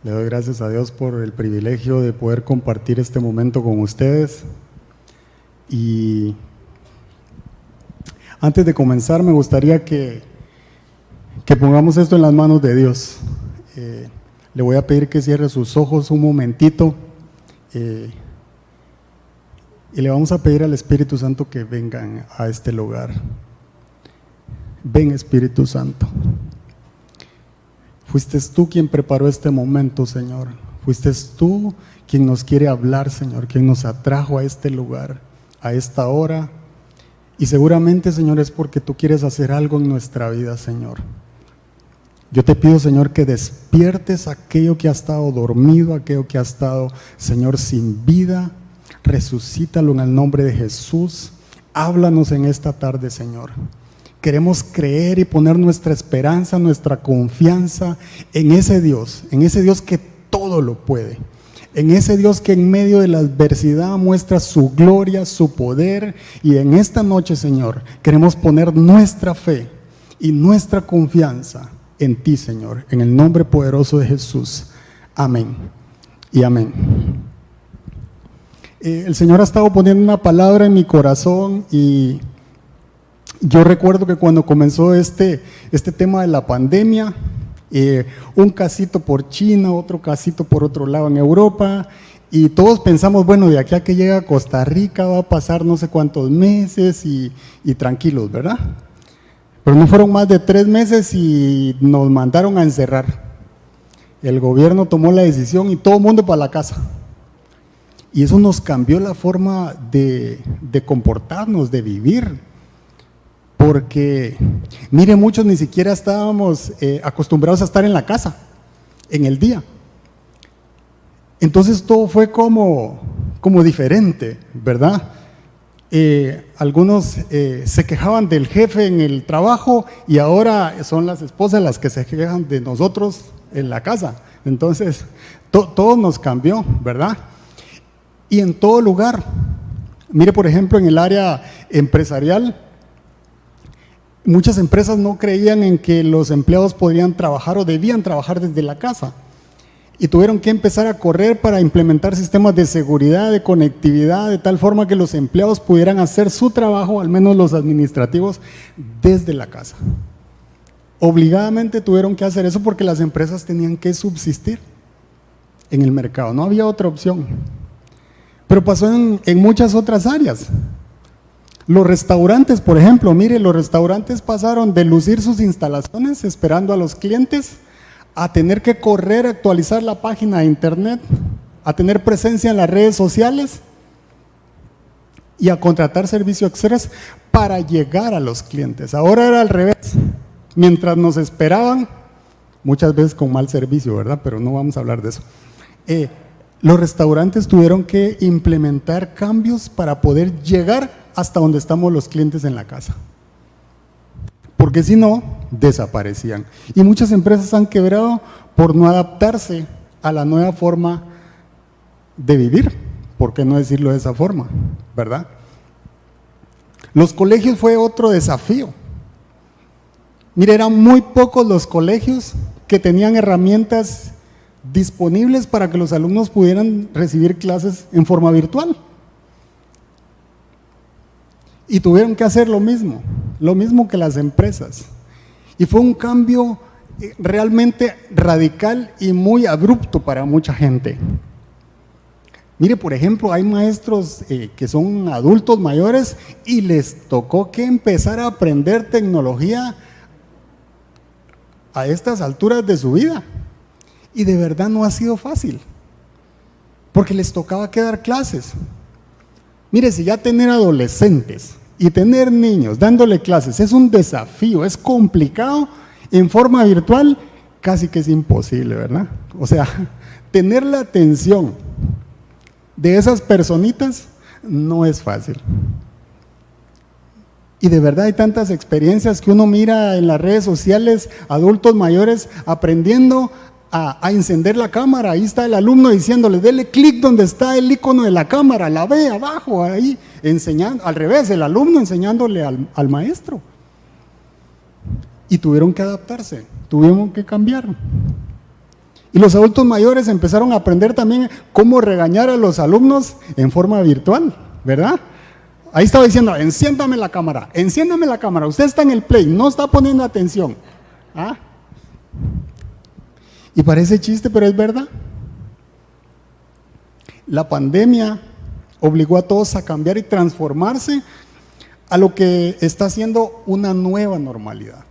Le doy gracias a Dios por el privilegio de poder compartir este momento con ustedes. Y antes de comenzar, me gustaría que pongamos esto en las manos de Dios. Le voy a pedir que cierre sus ojos un momentito y le vamos a pedir al Espíritu Santo que vengan a este lugar. Ven, Espíritu Santo. Fuiste tú quien preparó este momento, Señor. Fuiste tú quien nos quiere hablar, Señor, quien nos atrajo a este lugar, a esta hora. Y seguramente, Señor, es porque tú quieres hacer algo en nuestra vida, Señor. Yo te pido, Señor, que despiertes aquello que ha estado dormido, aquello que ha estado, Señor, sin vida. Resucítalo en el nombre de Jesús. Háblanos en esta tarde, Señor. Queremos creer y poner nuestra esperanza, nuestra confianza en ese Dios que todo lo puede, en ese Dios que en medio de la adversidad muestra su gloria, su poder. Y en esta noche, Señor, queremos poner nuestra fe y nuestra confianza en ti, Señor, en el nombre poderoso de Jesús. Amén y amén. El Señor ha estado poniendo una palabra en mi corazón y yo recuerdo que cuando comenzó este tema de la pandemia, un casito por China, otro casito por otro lado en Europa, y todos pensamos, bueno, de aquí a que llega a Costa Rica va a pasar no sé cuántos meses y tranquilos, ¿verdad? Pero no fueron más de 3 meses y nos mandaron a encerrar. El gobierno tomó la decisión y todo el mundo para la casa. Y eso nos cambió la forma de comportarnos, de vivir. Porque, mire, muchos ni siquiera estábamos acostumbrados a estar en la casa, en el día. Entonces todo fue como diferente, ¿verdad? Algunos se quejaban del jefe en el trabajo y ahora son las esposas las que se quejan de nosotros en la casa. Entonces, todo nos cambió, ¿verdad? Y en todo lugar. Mire, por ejemplo, en el área empresarial, muchas empresas no creían en que los empleados podrían trabajar o debían trabajar desde la casa y tuvieron que empezar a correr para implementar sistemas de seguridad, de conectividad, de tal forma que los empleados pudieran hacer su trabajo, al menos los administrativos, desde la casa. Obligadamente tuvieron que hacer eso porque las empresas tenían que subsistir en el mercado, no había otra opción. Pero pasó en muchas otras áreas. Los restaurantes, por ejemplo, mire, los restaurantes pasaron de lucir sus instalaciones esperando a los clientes a tener que correr a actualizar la página de internet, a tener presencia en las redes sociales y a contratar servicio express para llegar a los clientes. Ahora era al revés. Mientras nos esperaban, muchas veces con mal servicio, ¿verdad? Pero no vamos a hablar de eso. Los restaurantes tuvieron que implementar cambios para poder llegar hasta donde estamos los clientes en la casa, porque si no, desaparecían. Y muchas empresas han quebrado por no adaptarse a la nueva forma de vivir, ¿por qué no decirlo de esa forma? ¿Verdad? Los colegios fue otro desafío. Mire, eran muy pocos los colegios que tenían herramientas disponibles para que los alumnos pudieran recibir clases en forma virtual. Y tuvieron que hacer lo mismo que las empresas. Y fue un cambio realmente radical y muy abrupto para mucha gente. Mire, por ejemplo, hay maestros que son adultos mayores y les tocó que empezar a aprender tecnología a estas alturas de su vida. Y de verdad no ha sido fácil, porque les tocaba que dar clases. Mire, si ya tener adolescentes y tener niños dándole clases es un desafío, es complicado, en forma virtual casi que es imposible, ¿verdad? O sea, tener la atención de esas personitas no es fácil. Y de verdad hay tantas experiencias que uno mira en las redes sociales, adultos mayores aprendiendo a encender la cámara. Ahí está el alumno diciéndole, dele clic donde está el icono de la cámara, la ve abajo, ahí, enseñando, al revés, el alumno enseñándole al maestro. Y tuvieron que adaptarse, tuvieron que cambiar. Y los adultos mayores empezaron a aprender también cómo regañar a los alumnos en forma virtual, ¿verdad? Ahí estaba diciendo, enciéndame la cámara, usted está en el play, no está poniendo atención. ¿Ah? Y parece chiste, pero es verdad. La pandemia obligó a todos a cambiar y transformarse a lo que está siendo una nueva normalidad.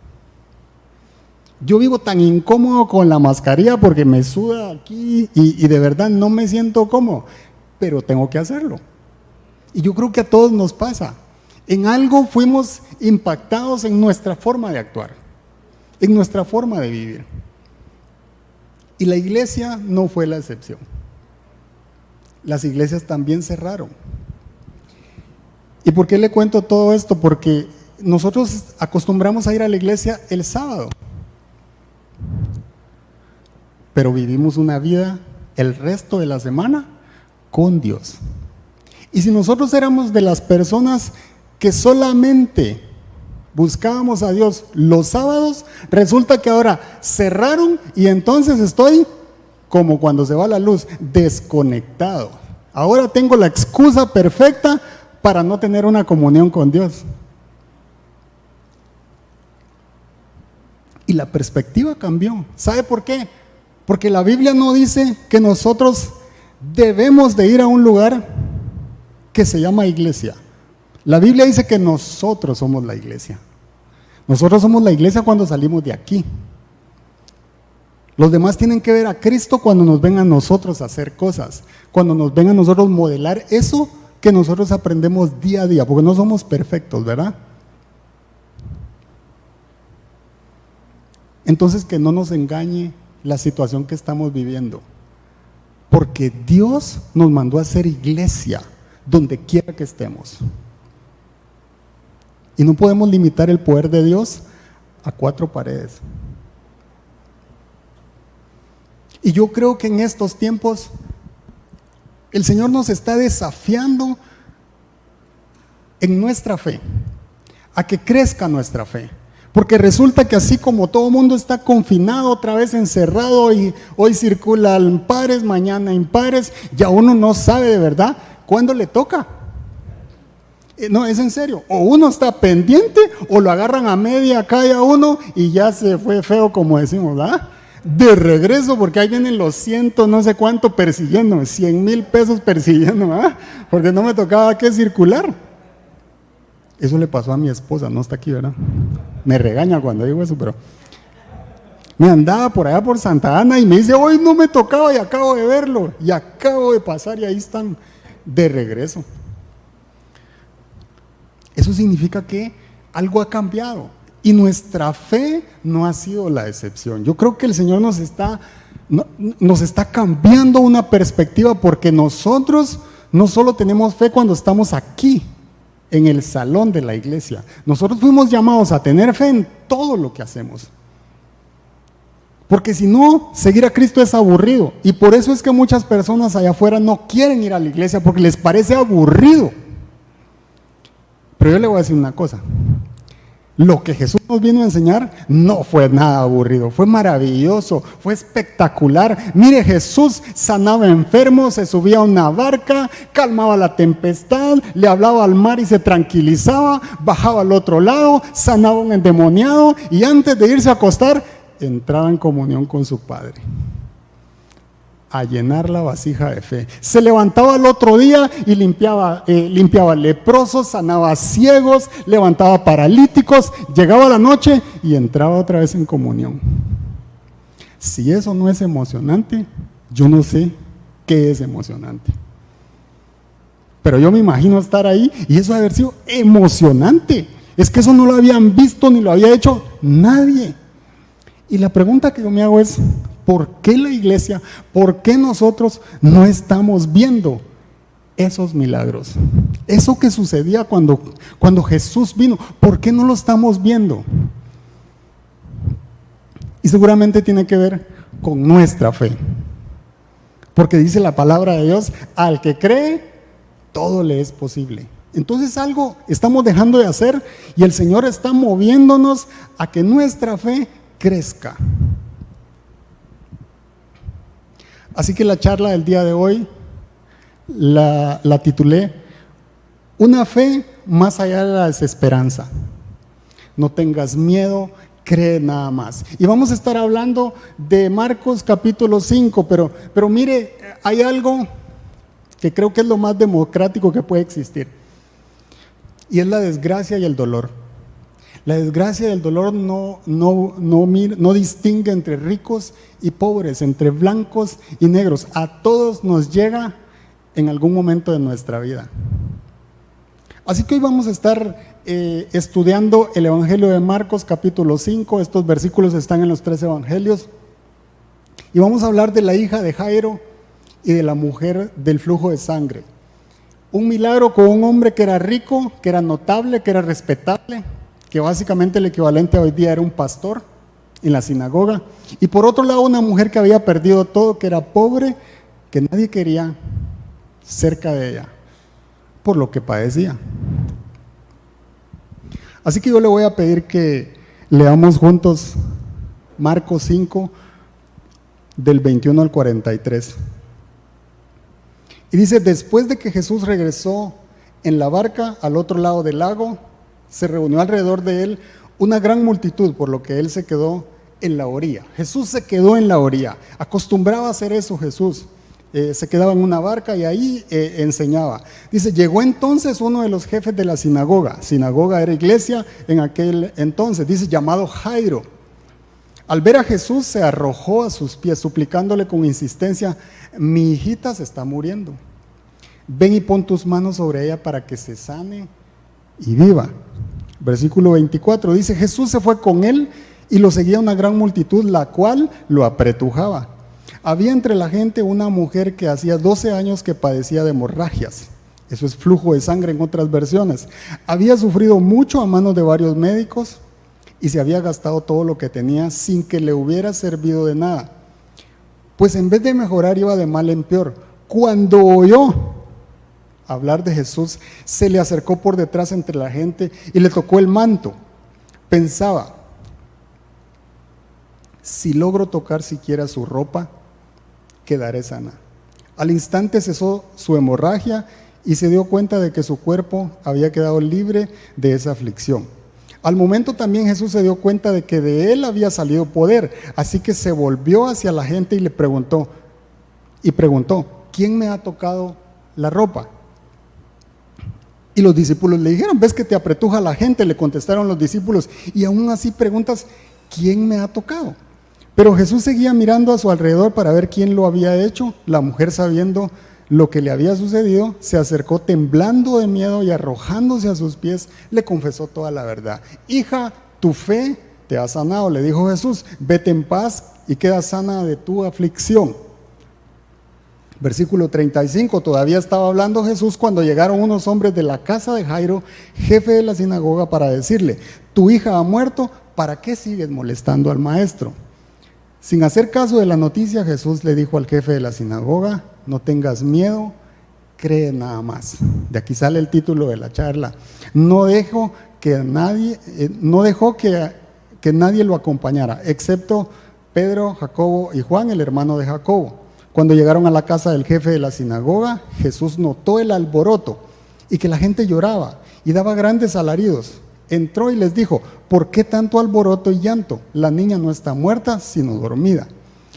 Yo vivo tan incómodo con la mascarilla porque me suda aquí y de verdad no me siento cómodo, pero tengo que hacerlo. Y yo creo que a todos nos pasa. En algo fuimos impactados en nuestra forma de actuar, en nuestra forma de vivir. Y la iglesia no fue la excepción. Las iglesias también cerraron. ¿Y por qué le cuento todo esto? Porque nosotros acostumbramos a ir a la iglesia el sábado, pero vivimos una vida el resto de la semana con Dios. Y si nosotros éramos de las personas que solamente buscábamos a Dios los sábados, resulta que ahora cerraron y entonces estoy como cuando se va la luz, desconectado. Ahora tengo la excusa perfecta para no tener una comunión con Dios. Y la perspectiva cambió. ¿Sabe por qué? Porque la Biblia no dice que nosotros debemos de ir a un lugar que se llama iglesia. La Biblia dice que nosotros somos la iglesia. Nosotros somos la iglesia cuando salimos de aquí. Los demás tienen que ver a Cristo cuando nos ven a nosotros hacer cosas, cuando nos ven a nosotros modelar eso que nosotros aprendemos día a día, porque no somos perfectos, ¿verdad? Entonces que no nos engañe la situación que estamos viviendo, porque Dios nos mandó a ser iglesia donde quiera que estemos. Y no podemos limitar el poder de Dios a 4 paredes. Y yo creo que en estos tiempos el Señor nos está desafiando en nuestra fe, a que crezca nuestra fe. Porque resulta que así como todo el mundo está confinado, otra vez encerrado, y hoy circulan pares, mañana impares, ya uno no sabe de verdad cuándo le toca. No, es en serio. O uno está pendiente o lo agarran a media calle a uno y ya se fue feo, como decimos, ¿verdad? De regreso, porque ahí vienen los no sé cuánto persiguiéndome, 100,000 pesos persiguiéndome, ¿verdad? Porque no me tocaba que circular. Eso le pasó a mi esposa, no está aquí, ¿verdad? Me regaña cuando digo eso, pero me andaba por allá por Santa Ana y me dice, hoy no me tocaba y acabo de verlo, y acabo de pasar y ahí están de regreso. Eso significa que algo ha cambiado. Y nuestra fe no ha sido la excepción. Yo creo que el Señor nos está cambiando una perspectiva, porque nosotros no solo tenemos fe cuando estamos aquí, en el salón de la iglesia. Nosotros fuimos llamados a tener fe en todo lo que hacemos. Porque si no, seguir a Cristo es aburrido. Y por eso es que muchas personas allá afuera no quieren ir a la iglesia, porque les parece aburrido. Pero yo le voy a decir una cosa. Lo que Jesús nos vino a enseñar no fue nada aburrido, fue maravilloso, fue espectacular. Mire, Jesús sanaba enfermos, se subía a una barca, calmaba la tempestad, le hablaba al mar y se tranquilizaba, bajaba al otro lado, sanaba a un endemoniado y antes de irse a acostar, entraba en comunión con su Padre, a llenar la vasija de fe. Se levantaba al otro día y limpiaba leprosos, sanaba ciegos, levantaba paralíticos, llegaba a la noche y entraba otra vez en comunión. Si eso no es emocionante, yo no sé qué es emocionante. Pero yo me imagino estar ahí y eso debe haber sido emocionante. Es que eso no lo habían visto ni lo había hecho nadie. Y la pregunta que yo me hago es, ¿por qué la iglesia, por qué nosotros no estamos viendo esos milagros? Eso que sucedía cuando Jesús vino, ¿por qué no lo estamos viendo? Y seguramente tiene que ver con nuestra fe. Porque dice la palabra de Dios, al que cree, todo le es posible. Entonces algo estamos dejando de hacer y el Señor está moviéndonos a que nuestra fe crezca. Así que la charla del día de hoy la titulé Una fe más allá de la desesperanza. No tengas miedo, cree nada más. Y vamos a estar hablando de Marcos capítulo 5, pero mire, hay algo que creo que es lo más democrático que puede existir, y es la desgracia y el dolor. La desgracia y el dolor no distingue entre ricos y pobres, entre blancos y negros. A todos nos llega en algún momento de nuestra vida. Así que hoy vamos a estar estudiando el Evangelio de Marcos capítulo 5. Estos versículos están en los 3 evangelios. Y vamos a hablar de la hija de Jairo y de la mujer del flujo de sangre. Un milagro con un hombre que era rico, que era notable, que era respetable, que básicamente el equivalente a hoy día era un pastor en la sinagoga. Y por otro lado, una mujer que había perdido todo, que era pobre, que nadie quería cerca de ella por lo que padecía. Así que yo le voy a pedir que leamos juntos Marcos 5 del 21 al 43. Y dice: después de que Jesús regresó en la barca al otro lado del lago, se reunió alrededor de él una gran multitud, por lo que él se quedó en la orilla. Jesús se quedó en la orilla. Acostumbraba a hacer eso Jesús. Se quedaba en una barca y ahí enseñaba. Dice: llegó entonces uno de los jefes de la sinagoga. Sinagoga era iglesia en aquel entonces. Dice, llamado Jairo. Al ver a Jesús se arrojó a sus pies, suplicándole con insistencia: mi hijita se está muriendo. Ven y pon tus manos sobre ella para que se sane y viva. Versículo 24 dice: Jesús se fue con él y lo seguía una gran multitud, la cual lo apretujaba. Había entre la gente una mujer que hacía 12 años que padecía de hemorragias. Eso es flujo de sangre en otras versiones. Había sufrido mucho a manos de varios médicos y se había gastado todo lo que tenía sin que le hubiera servido de nada. Pues en vez de mejorar iba de mal en peor. Cuando oyó hablar de Jesús, se le acercó por detrás entre la gente y le tocó el manto. Pensaba: si logro tocar siquiera su ropa, quedaré sana. Al instante cesó su hemorragia y se dio cuenta de que su cuerpo había quedado libre de esa aflicción. Al momento también Jesús se dio cuenta de que de él había salido poder, así que se volvió hacia la gente y preguntó, ¿quién me ha tocado la ropa? Y los discípulos le dijeron: ¿ves que te apretuja la gente? Le contestaron los discípulos, y aún así preguntas: ¿quién me ha tocado? Pero Jesús seguía mirando a su alrededor para ver quién lo había hecho. La mujer, sabiendo lo que le había sucedido, se acercó temblando de miedo y arrojándose a sus pies, le confesó toda la verdad. Hija, tu fe te ha sanado, le dijo Jesús. Vete en paz y queda sana de tu aflicción. Versículo 35, todavía estaba hablando Jesús cuando llegaron unos hombres de la casa de Jairo, jefe de la sinagoga, para decirle: tu hija ha muerto, ¿para qué sigues molestando al maestro? Sin hacer caso de la noticia, Jesús le dijo al jefe de la sinagoga: no tengas miedo, cree nada más. De aquí sale el título de la charla. No dejó que nadie lo acompañara, excepto Pedro, Jacobo y Juan, el hermano de Jacobo. Cuando llegaron a la casa del jefe de la sinagoga, Jesús notó el alboroto y que la gente lloraba y daba grandes alaridos. Entró y les dijo: ¿por qué tanto alboroto y llanto? La niña no está muerta, sino dormida.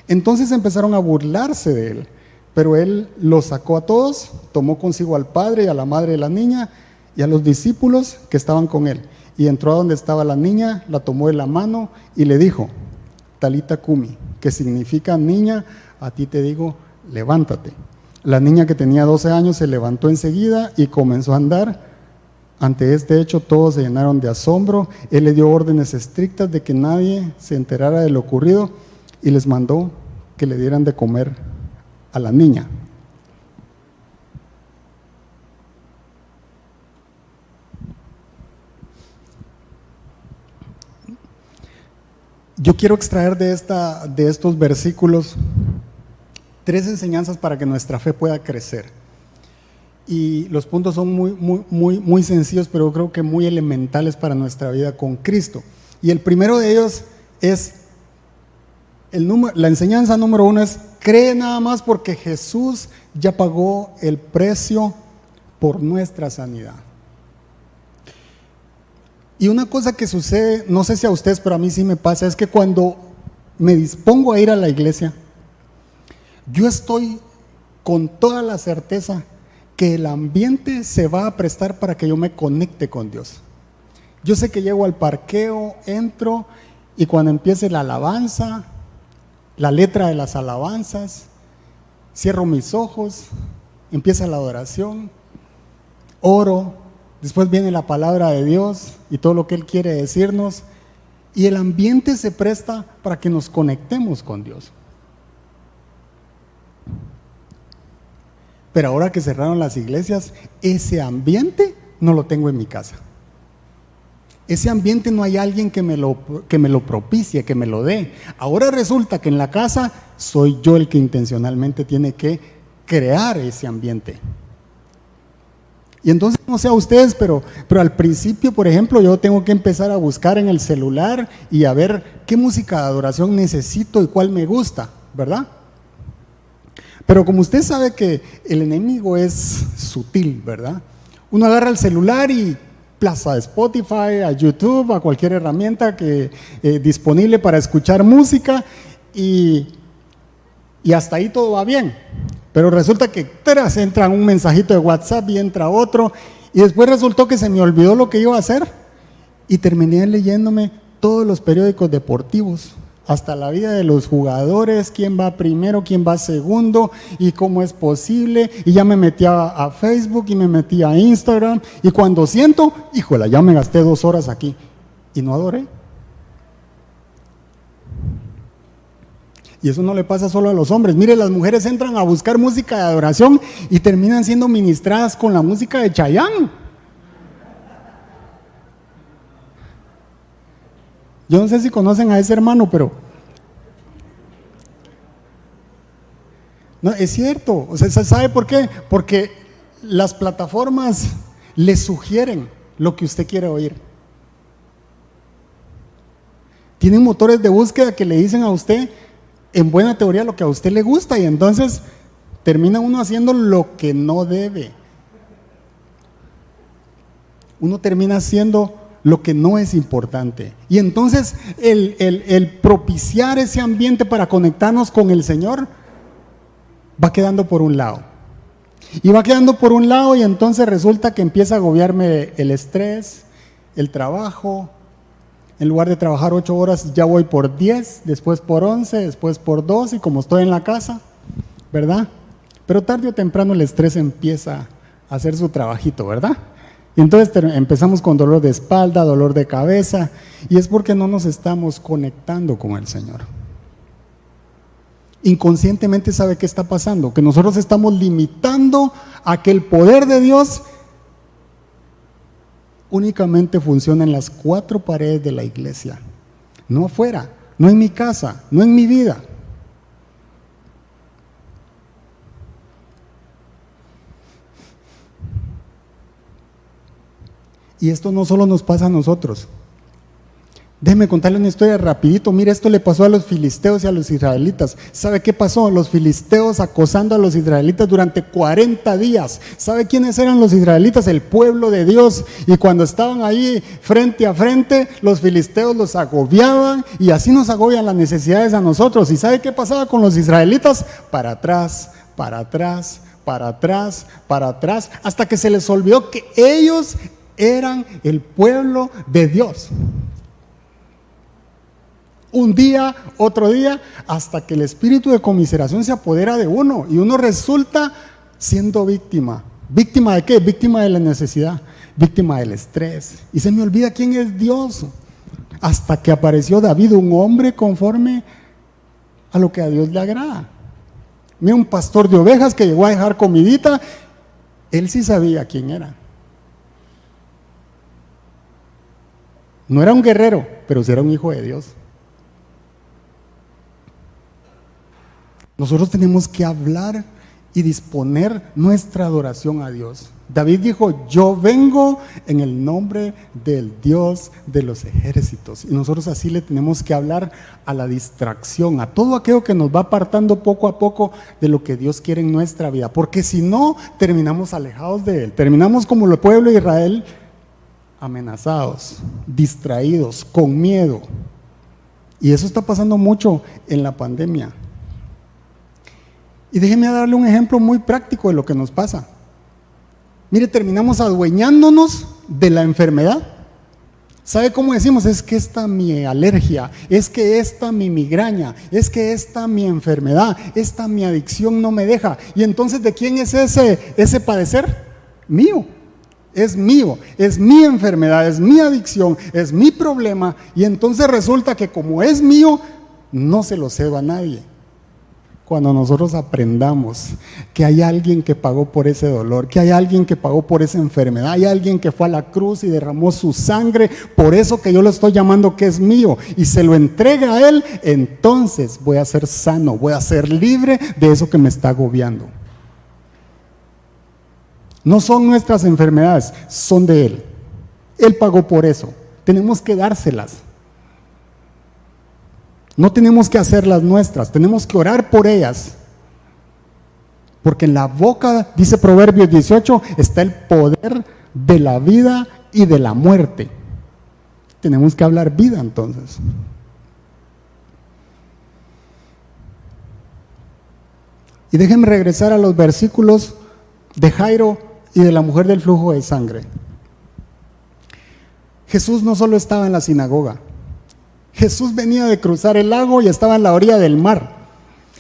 Entonces empezaron a burlarse de él, pero él los sacó a todos, tomó consigo al padre y a la madre de la niña y a los discípulos que estaban con él, y entró a donde estaba la niña, la tomó de la mano y le dijo: Talita Cumi, que significa: niña, a ti te digo, levántate. La niña, que tenía 12 años, se levantó enseguida y comenzó a andar. Ante este hecho todos se llenaron de asombro. Él le dio órdenes estrictas de que nadie se enterara de lo ocurrido y les mandó que le dieran de comer a la niña. Yo quiero extraer de estos versículos 3 enseñanzas para que nuestra fe pueda crecer. Y los puntos son muy sencillos, pero creo que muy elementales para nuestra vida con Cristo. Y el primero de ellos es: La enseñanza número 1 es: cree nada más porque Jesús ya pagó el precio por nuestra sanidad. Y una cosa que sucede, no sé si a ustedes, pero a mí sí me pasa, es que cuando me dispongo a ir a la iglesia, yo estoy con toda la certeza que el ambiente se va a prestar para que yo me conecte con Dios. Yo sé que llego al parqueo, entro, y cuando empiece la alabanza, la letra de las alabanzas, cierro mis ojos, empieza la adoración, oro, después viene la palabra de Dios y todo lo que Él quiere decirnos, y el ambiente se presta para que nos conectemos con Dios. Pero ahora que cerraron las iglesias, ese ambiente no lo tengo en mi casa. Ese ambiente no hay alguien que me lo propicie, que me lo dé. Ahora resulta que en la casa soy yo el que intencionalmente tiene que crear ese ambiente. Y entonces, no sé a ustedes, pero al principio, por ejemplo, yo tengo que empezar a buscar en el celular y a ver qué música de adoración necesito y cuál me gusta, ¿verdad? Pero como usted sabe que el enemigo es sutil, ¿verdad? Uno agarra el celular y plaza a Spotify, a YouTube, a cualquier herramienta disponible para escuchar música, y hasta ahí todo va bien. Pero resulta que tras entra un mensajito de WhatsApp y entra otro, y después resultó que se me olvidó lo que iba a hacer y terminé leyéndome todos los periódicos deportivos, hasta la vida de los jugadores, quién va primero, quién va segundo y cómo es posible, y ya me metí a Facebook y me metí a Instagram, y cuando siento, híjola, ya me gasté 2 horas aquí y no adoré. Y eso no le pasa solo a los hombres. Mire, las mujeres entran a buscar música de adoración y terminan siendo ministradas con la música de Chayanne. Yo no sé si conocen a ese hermano, pero no, es cierto. O sea, ¿sabe por qué? Porque las plataformas le sugieren lo que usted quiere oír. Tienen motores de búsqueda que le dicen a usted, en buena teoría, lo que a usted le gusta, y entonces termina uno haciendo lo que no debe. Uno termina haciendo lo que no es importante. Y entonces el propiciar ese ambiente para conectarnos con el Señor va quedando por un lado. Y va quedando por un lado, y entonces resulta que empieza a agobiarme el estrés, el trabajo. En lugar de trabajar 8 horas, ya voy por 10, después por 11, después por 2, y como estoy en la casa, ¿verdad? Pero tarde o temprano el estrés empieza a hacer su trabajito, ¿verdad? Y entonces empezamos con dolor de espalda, dolor de cabeza, y es porque no nos estamos conectando con el Señor. Inconscientemente, ¿sabe qué está pasando? Que nosotros estamos limitando a que el poder de Dios únicamente funciona en las 4 paredes de la iglesia, no afuera, no en mi casa, no en mi vida. Y esto no solo nos pasa a nosotros. Déjeme contarle una historia rapidito. Mire, esto le pasó a los filisteos y a los israelitas. ¿Sabe qué pasó? Los filisteos acosando a los israelitas durante 40 días. ¿Sabe quiénes eran los israelitas? El pueblo de Dios. Y cuando estaban ahí frente a frente, los filisteos los agobiaban, y así nos agobian las necesidades a nosotros. ¿Y sabe qué pasaba con los israelitas? Para atrás, para atrás, para atrás, para atrás, hasta que se les olvidó que ellos eran el pueblo de Dios. Un día, otro día, hasta que el espíritu de conmiseración se apodera de uno y uno resulta siendo víctima. ¿Víctima de qué? Víctima de la necesidad, víctima del estrés. Y se me olvida quién es Dios. Hasta que apareció David, un hombre conforme a lo que a Dios le agrada. Mira, un pastor de ovejas que llegó a dejar comidita, él sí sabía quién era. No era un guerrero, pero sí era un hijo de Dios. Nosotros tenemos que hablar y disponer nuestra adoración a Dios. David dijo, yo vengo en el nombre del Dios de los ejércitos. Y nosotros así le tenemos que hablar a la distracción, a todo aquello que nos va apartando poco a poco de lo que Dios quiere en nuestra vida. Porque si no, terminamos alejados de Él. Terminamos como el pueblo de Israel, amenazados, distraídos, con miedo. Y eso está pasando mucho en la pandemia. Y déjeme darle un ejemplo muy práctico de lo que nos pasa. Mire, terminamos adueñándonos de la enfermedad. ¿Sabe cómo decimos? Es que esta mi alergia, es que esta mi migraña, es que esta mi enfermedad, esta mi adicción no me deja. Y entonces, ¿de quién es ese padecer? Mío. Es mío, es mi enfermedad, es mi adicción, es mi problema. Y entonces resulta que como es mío, no se lo cedo a nadie. Cuando nosotros aprendamos que hay alguien que pagó por ese dolor, que hay alguien que pagó por esa enfermedad, hay alguien que fue a la cruz y derramó su sangre, por eso que yo lo estoy llamando que es mío, y se lo entrega a Él, entonces voy a ser sano, voy a ser libre de eso que me está agobiando. No son nuestras enfermedades, son de Él. Él pagó por eso. Tenemos que dárselas. No tenemos que hacerlas nuestras, tenemos que orar por ellas. Porque en la boca, dice Proverbios 18, está el poder de la vida y de la muerte. Tenemos que hablar vida entonces. Y déjenme regresar a los versículos de Jairo y de la mujer del flujo de sangre. Jesús no solo estaba en la sinagoga. Jesús venía de cruzar el lago y estaba en la orilla del mar.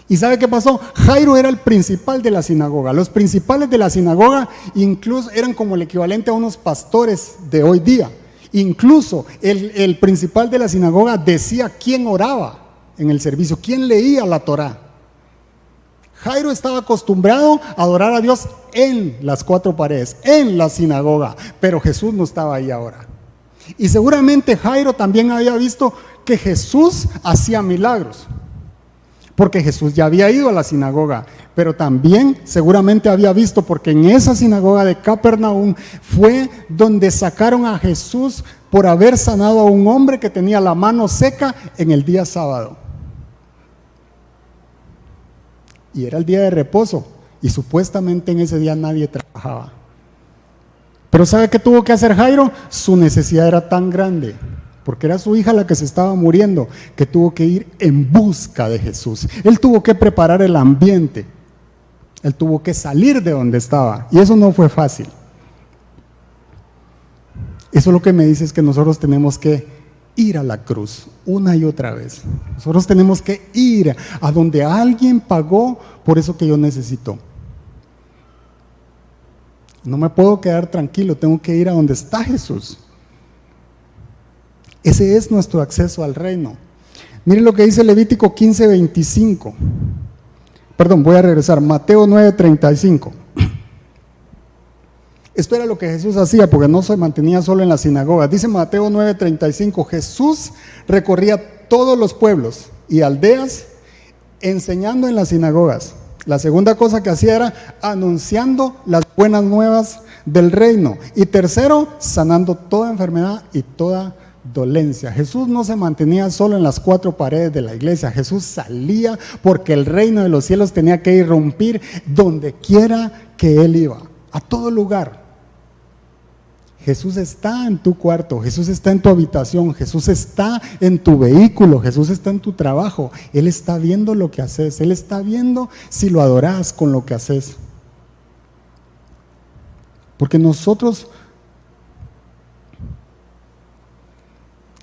¿Y sabe qué pasó? Jairo era el principal de la sinagoga. Los principales de la sinagoga incluso eran como el equivalente a unos pastores de hoy día. Incluso el principal de la sinagoga decía quién oraba en el servicio, quién leía la Torá. Jairo estaba acostumbrado a adorar a Dios en las cuatro paredes, en la sinagoga, pero Jesús no estaba ahí ahora. Y seguramente Jairo también había visto que Jesús hacía milagros, porque Jesús ya había ido a la sinagoga, pero también seguramente había visto, porque en esa sinagoga de Capernaum fue donde sacaron a Jesús por haber sanado a un hombre que tenía la mano seca en el día sábado. Y era el día de reposo, y supuestamente en ese día nadie trabajaba. Pero ¿sabe qué tuvo que hacer Jairo? Su necesidad era tan grande, porque era su hija la que se estaba muriendo, que tuvo que ir en busca de Jesús. Él tuvo que preparar el ambiente, él tuvo que salir de donde estaba, y eso no fue fácil. Eso lo que me dice es que nosotros tenemos que ir a la cruz una y otra vez. Nosotros tenemos que ir a donde alguien pagó por eso que yo necesito. No me puedo quedar tranquilo, tengo que ir a donde está Jesús. Ese es nuestro acceso al reino. Miren lo que dice Levítico 15:25. Perdón, voy a regresar. Mateo 9:35. Esto era lo que Jesús hacía, porque no se mantenía solo en la sinagoga. Dice Mateo 9:35, Jesús recorría todos los pueblos y aldeas enseñando en las sinagogas. La segunda cosa que hacía era anunciando las buenas nuevas del reino. Y tercero, sanando toda enfermedad y toda dolencia. Jesús no se mantenía solo en las cuatro paredes de la iglesia. Jesús salía porque el reino de los cielos tenía que irrumpir donde quiera que Él iba, a todo lugar. Jesús está en tu cuarto, Jesús está en tu habitación, Jesús está en tu vehículo, Jesús está en tu trabajo. Él está viendo lo que haces, Él está viendo si lo adorás con lo que haces. Porque nosotros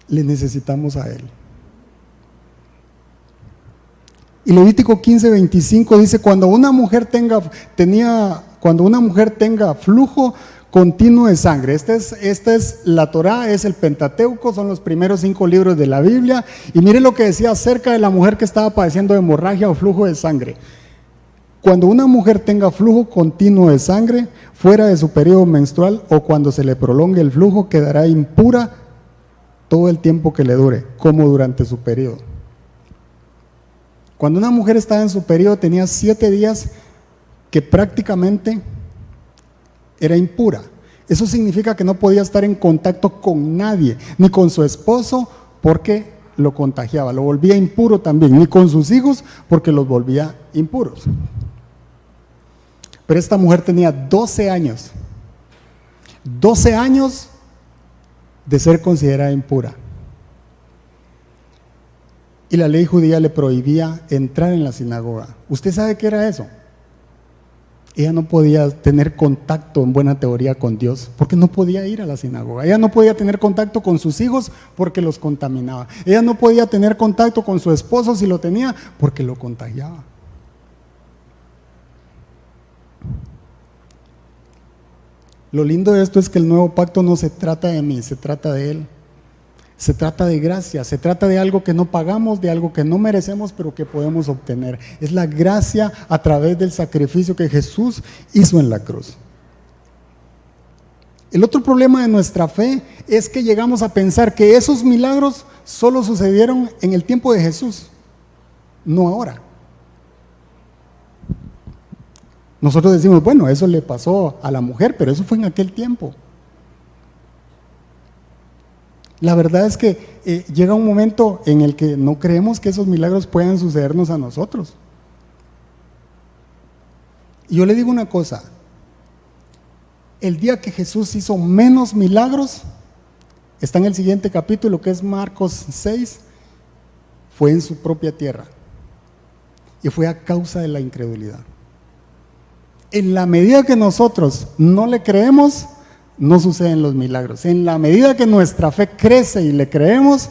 le necesitamos a Él. Y Levítico 15:25 dice, cuando una mujer tenga flujo continuo de sangre. Esta es la Torá, es el Pentateuco, son los primeros 5 libros de la Biblia. Y mire lo que decía acerca de la mujer que estaba padeciendo de hemorragia o flujo de sangre. Cuando una mujer tenga flujo continuo de sangre fuera de su periodo menstrual o cuando se le prolongue el flujo, quedará impura todo el tiempo que le dure, como durante su periodo. Cuando una mujer estaba en su periodo tenía 7 días que prácticamente era impura. Eso significa que no podía estar en contacto con nadie, ni con su esposo porque lo contagiaba, lo volvía impuro también, ni con sus hijos porque los volvía impuros. Pero esta mujer tenía 12 años de ser considerada impura. Y la ley judía le prohibía entrar en la sinagoga. ¿Usted sabe qué era eso? Ella no podía tener contacto, en buena teoría, con Dios, porque no podía ir a la sinagoga. Ella no podía tener contacto con sus hijos porque los contaminaba. Ella no podía tener contacto con su esposo si lo tenía porque lo contagiaba. Lo lindo de esto es que el nuevo pacto no se trata de mí, se trata de Él. Se trata de gracia, se trata de algo que no pagamos, de algo que no merecemos, pero que podemos obtener. Es la gracia a través del sacrificio que Jesús hizo en la cruz. El otro problema de nuestra fe es que llegamos a pensar que esos milagros solo sucedieron en el tiempo de Jesús, no ahora. Nosotros decimos, bueno, eso le pasó a la mujer, pero eso fue en aquel tiempo. La verdad es que llega un momento en el que no creemos que esos milagros puedan sucedernos a nosotros. Y yo le digo una cosa, el día que Jesús hizo menos milagros, está en el siguiente capítulo que es Marcos 6, fue en su propia tierra y fue a causa de la incredulidad. En la medida que nosotros no le creemos, no suceden los milagros. En la medida que nuestra fe crece y le creemos,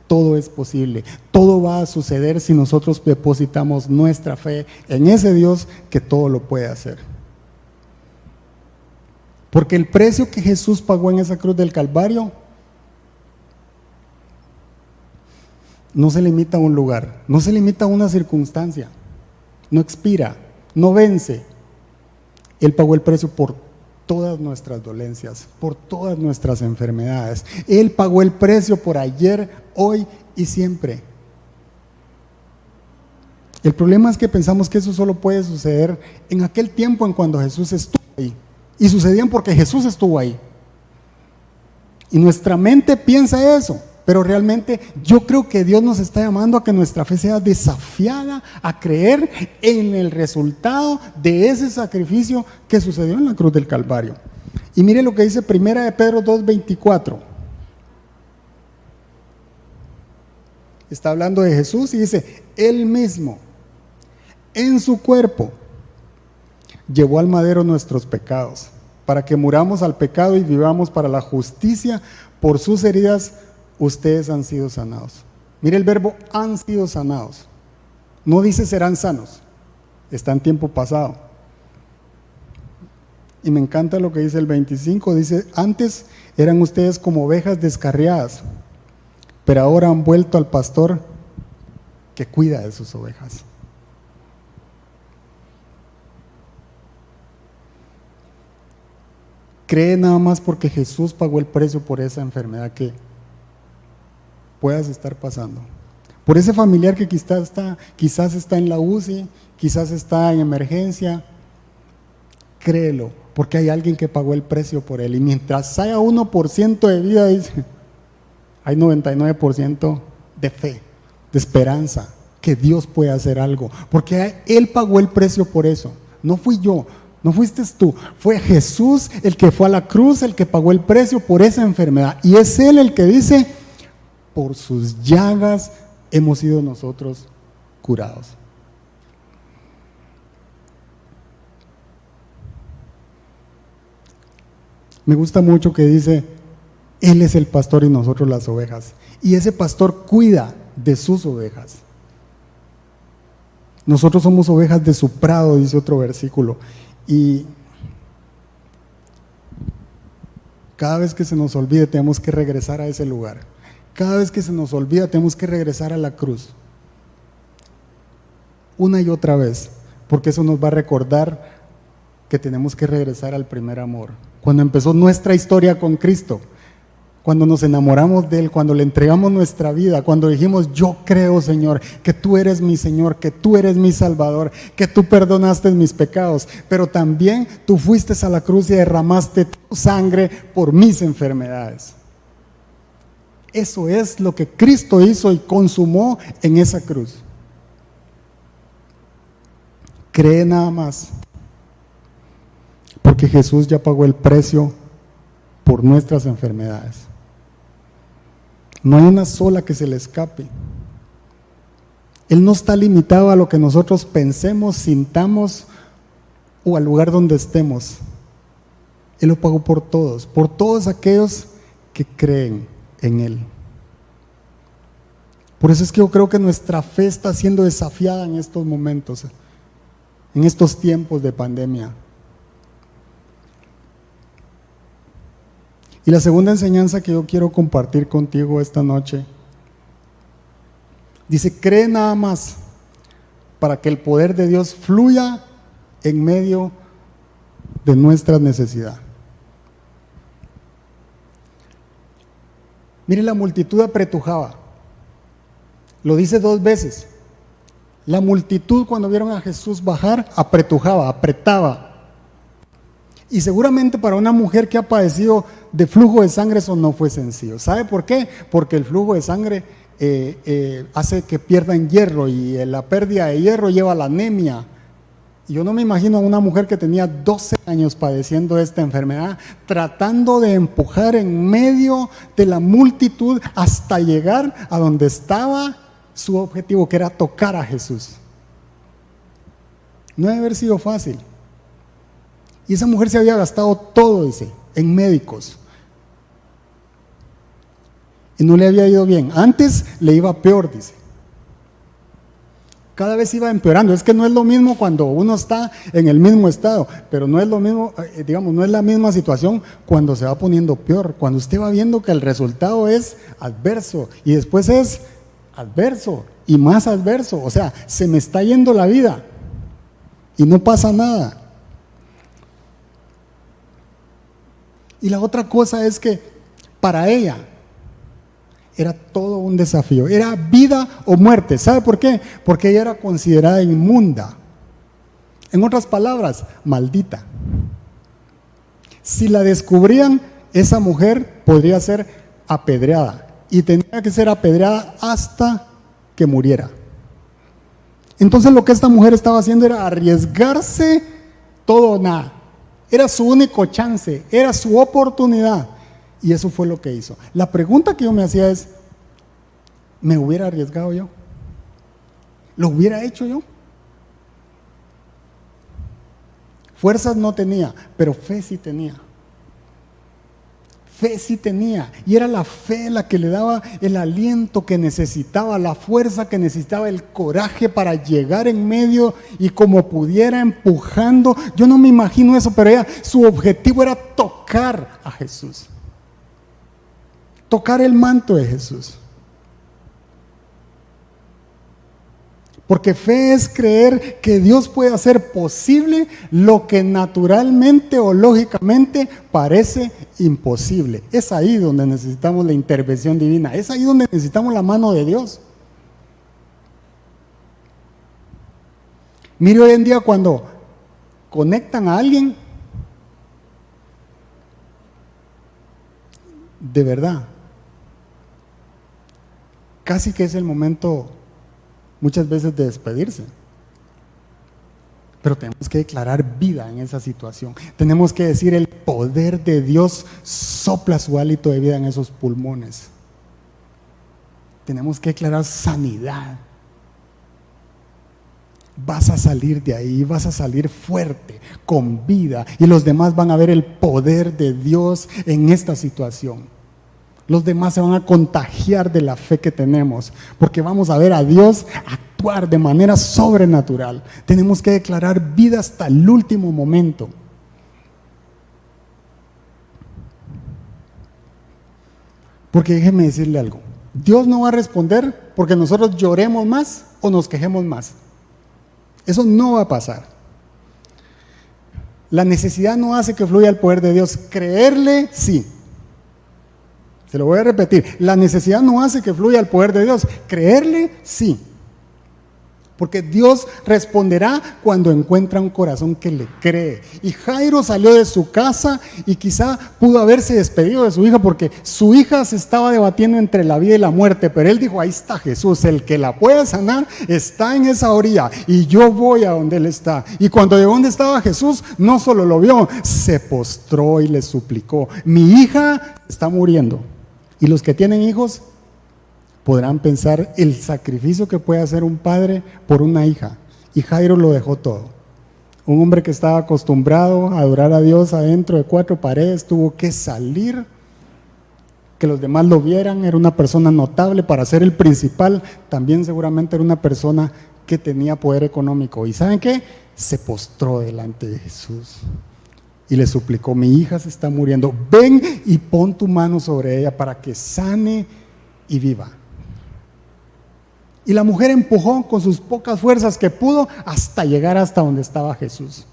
todo es posible. Todo va a suceder si nosotros depositamos nuestra fe en ese Dios que todo lo puede hacer. Porque el precio que Jesús pagó en esa cruz del Calvario no se limita a un lugar, no se limita a una circunstancia, no expira, no vence. Él pagó el precio por todas nuestras dolencias, por todas nuestras enfermedades. Él pagó el precio por ayer, hoy y siempre. El problema es que pensamos que eso solo puede suceder en aquel tiempo en cuando Jesús estuvo ahí. Y sucedían porque Jesús estuvo ahí. Y nuestra mente piensa eso, pero realmente yo creo que Dios nos está llamando a que nuestra fe sea desafiada a creer en el resultado de ese sacrificio que sucedió en la cruz del Calvario. Y mire lo que dice 1 de Pedro 2:24. Está hablando de Jesús y dice, Él mismo en su cuerpo llevó al madero nuestros pecados, para que muramos al pecado y vivamos para la justicia. Por sus heridas ustedes han sido sanados. Mire el verbo han sido sanados. No dice serán sanos. Está en tiempo pasado. Y me encanta lo que dice el 25. Dice, antes eran ustedes como ovejas descarriadas, pero ahora han vuelto al pastor que cuida de sus ovejas. Cree nada más porque Jesús pagó el precio por esa enfermedad que puedas estar pasando. Por ese familiar que quizás está en la UCI, quizás está en emergencia. Créelo, porque hay alguien que pagó el precio por él. Y mientras haya 1% de vida, dice, hay 99% de fe, de esperanza, que Dios puede hacer algo. Porque Él pagó el precio por eso. No fui yo. No fuiste tú, fue Jesús el que fue a la cruz, el que pagó el precio por esa enfermedad. Y es Él el que dice, por sus llagas hemos sido nosotros curados. Me gusta mucho que dice, Él es el pastor y nosotros las ovejas. Y ese pastor cuida de sus ovejas. Nosotros somos ovejas de su prado, dice otro versículo. Y cada vez que se nos olvide tenemos que regresar a ese lugar. Cada vez que se nos olvida tenemos que regresar a la cruz. Una y otra vez, porque eso nos va a recordar que tenemos que regresar al primer amor. Cuando empezó nuestra historia con Cristo, cuando nos enamoramos de Él, cuando le entregamos nuestra vida, cuando dijimos, yo creo, Señor, que tú eres mi Señor, que tú eres mi Salvador, que tú perdonaste mis pecados, pero también tú fuiste a la cruz y derramaste tu sangre por mis enfermedades. Eso es lo que Cristo hizo y consumó en esa cruz. Cree nada más, porque Jesús ya pagó el precio por nuestras enfermedades. No hay una sola que se le escape. Él no está limitado a lo que nosotros pensemos, sintamos o al lugar donde estemos. Él lo pagó por todos aquellos que creen en Él. Por eso es que yo creo que nuestra fe está siendo desafiada en estos momentos, en estos tiempos de pandemia. Y la segunda enseñanza que yo quiero compartir contigo esta noche, dice, cree nada más para que el poder de Dios fluya en medio de nuestra necesidad. Mire, la multitud apretujaba. Lo dice 2 veces. La multitud, cuando vieron a Jesús bajar, apretujaba, apretaba. Y seguramente para una mujer que ha padecido de flujo de sangre eso no fue sencillo. ¿Sabe por qué? Porque el flujo de sangre hace que pierdan hierro, y la pérdida de hierro lleva a la anemia. Y yo no me imagino a una mujer que tenía 12 años padeciendo esta enfermedad, tratando de empujar en medio de la multitud hasta llegar a donde estaba su objetivo, que era tocar a Jesús. No debe haber sido fácil. Y esa mujer se había gastado todo, dice, en médicos. Y no le había ido bien. Antes le iba peor, dice. Cada vez iba empeorando. Es que no es lo mismo cuando uno está en el mismo estado, pero no es lo mismo, digamos, no es la misma situación cuando se va poniendo peor. Cuando usted va viendo que el resultado es adverso y después es adverso y más adverso. O sea, se me está yendo la vida y no pasa nada. Y la otra cosa es que para ella era todo un desafío, era vida o muerte. ¿Sabe por qué? Porque ella era considerada inmunda. En otras palabras, maldita. Si la descubrían, esa mujer podría ser apedreada, y tenía que ser apedreada hasta que muriera. Entonces lo que esta mujer estaba haciendo era arriesgarse todo o nada. Era su único chance, era su oportunidad, y eso fue lo que hizo. La pregunta que yo me hacía es, ¿me hubiera arriesgado yo? ¿Lo hubiera hecho yo? Fuerzas no tenía, pero fe sí tenía. Fe sí tenía, y era la fe la que le daba el aliento que necesitaba, la fuerza que necesitaba, el coraje para llegar en medio y como pudiera empujando. Yo no me imagino eso, pero ella, su objetivo era tocar a Jesús, tocar el manto de Jesús. Porque fe es creer que Dios puede hacer posible lo que naturalmente o lógicamente parece imposible. Es ahí donde necesitamos la intervención divina, es ahí donde necesitamos la mano de Dios. Mire, hoy en día cuando conectan a alguien, de verdad, casi que es el momento muchas veces de despedirse. Pero tenemos que declarar vida en esa situación. Tenemos que decir, el poder de Dios sopla su hálito de vida en esos pulmones. Tenemos que declarar sanidad. Vas a salir de ahí, vas a salir fuerte, con vida, y los demás van a ver el poder de Dios en esta situación. Los demás se van a contagiar de la fe que tenemos, porque vamos a ver a Dios actuar de manera sobrenatural. Tenemos que declarar vida hasta el último momento. Porque déjeme decirle algo, Dios no va a responder porque nosotros lloremos más o nos quejemos más. Eso no va a pasar. La necesidad no hace que fluya el poder de Dios. Creerle, sí. Se lo voy a repetir. La necesidad no hace que fluya el poder de Dios. Creerle, sí. Porque Dios responderá cuando encuentra un corazón que le cree. Y Jairo salió de su casa y quizá pudo haberse despedido de su hija porque su hija se estaba debatiendo entre la vida y la muerte. Pero él dijo, ahí está Jesús, el que la puede sanar está en esa orilla y yo voy a donde él está. Y cuando llegó donde estaba Jesús, no solo lo vio, se postró y le suplicó, mi hija está muriendo. Y los que tienen hijos podrán pensar el sacrificio que puede hacer un padre por una hija. Y Jairo lo dejó todo. Un hombre que estaba acostumbrado a adorar a Dios adentro de 4 paredes, tuvo que salir, que los demás lo vieran. Era una persona notable para ser el principal. También seguramente era una persona que tenía poder económico. ¿Y saben qué? Se postró delante de Jesús y le suplicó, mi hija se está muriendo, ven y pon tu mano sobre ella para que sane y viva. Y la mujer empujó con sus pocas fuerzas que pudo hasta llegar hasta donde estaba Jesús.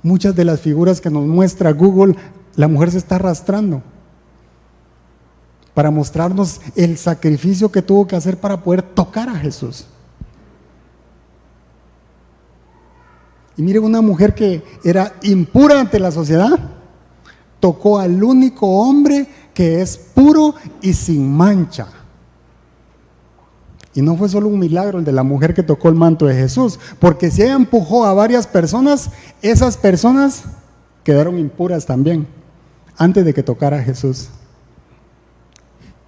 Muchas de las figuras que nos muestra Google, la mujer se está arrastrando para mostrarnos el sacrificio que tuvo que hacer para poder tocar a Jesús. Y mire, una mujer que era impura ante la sociedad, tocó al único hombre que es puro y sin mancha. Y no fue solo un milagro el de la mujer que tocó el manto de Jesús, porque si ella empujó a varias personas, esas personas quedaron impuras también, antes de que tocara a Jesús.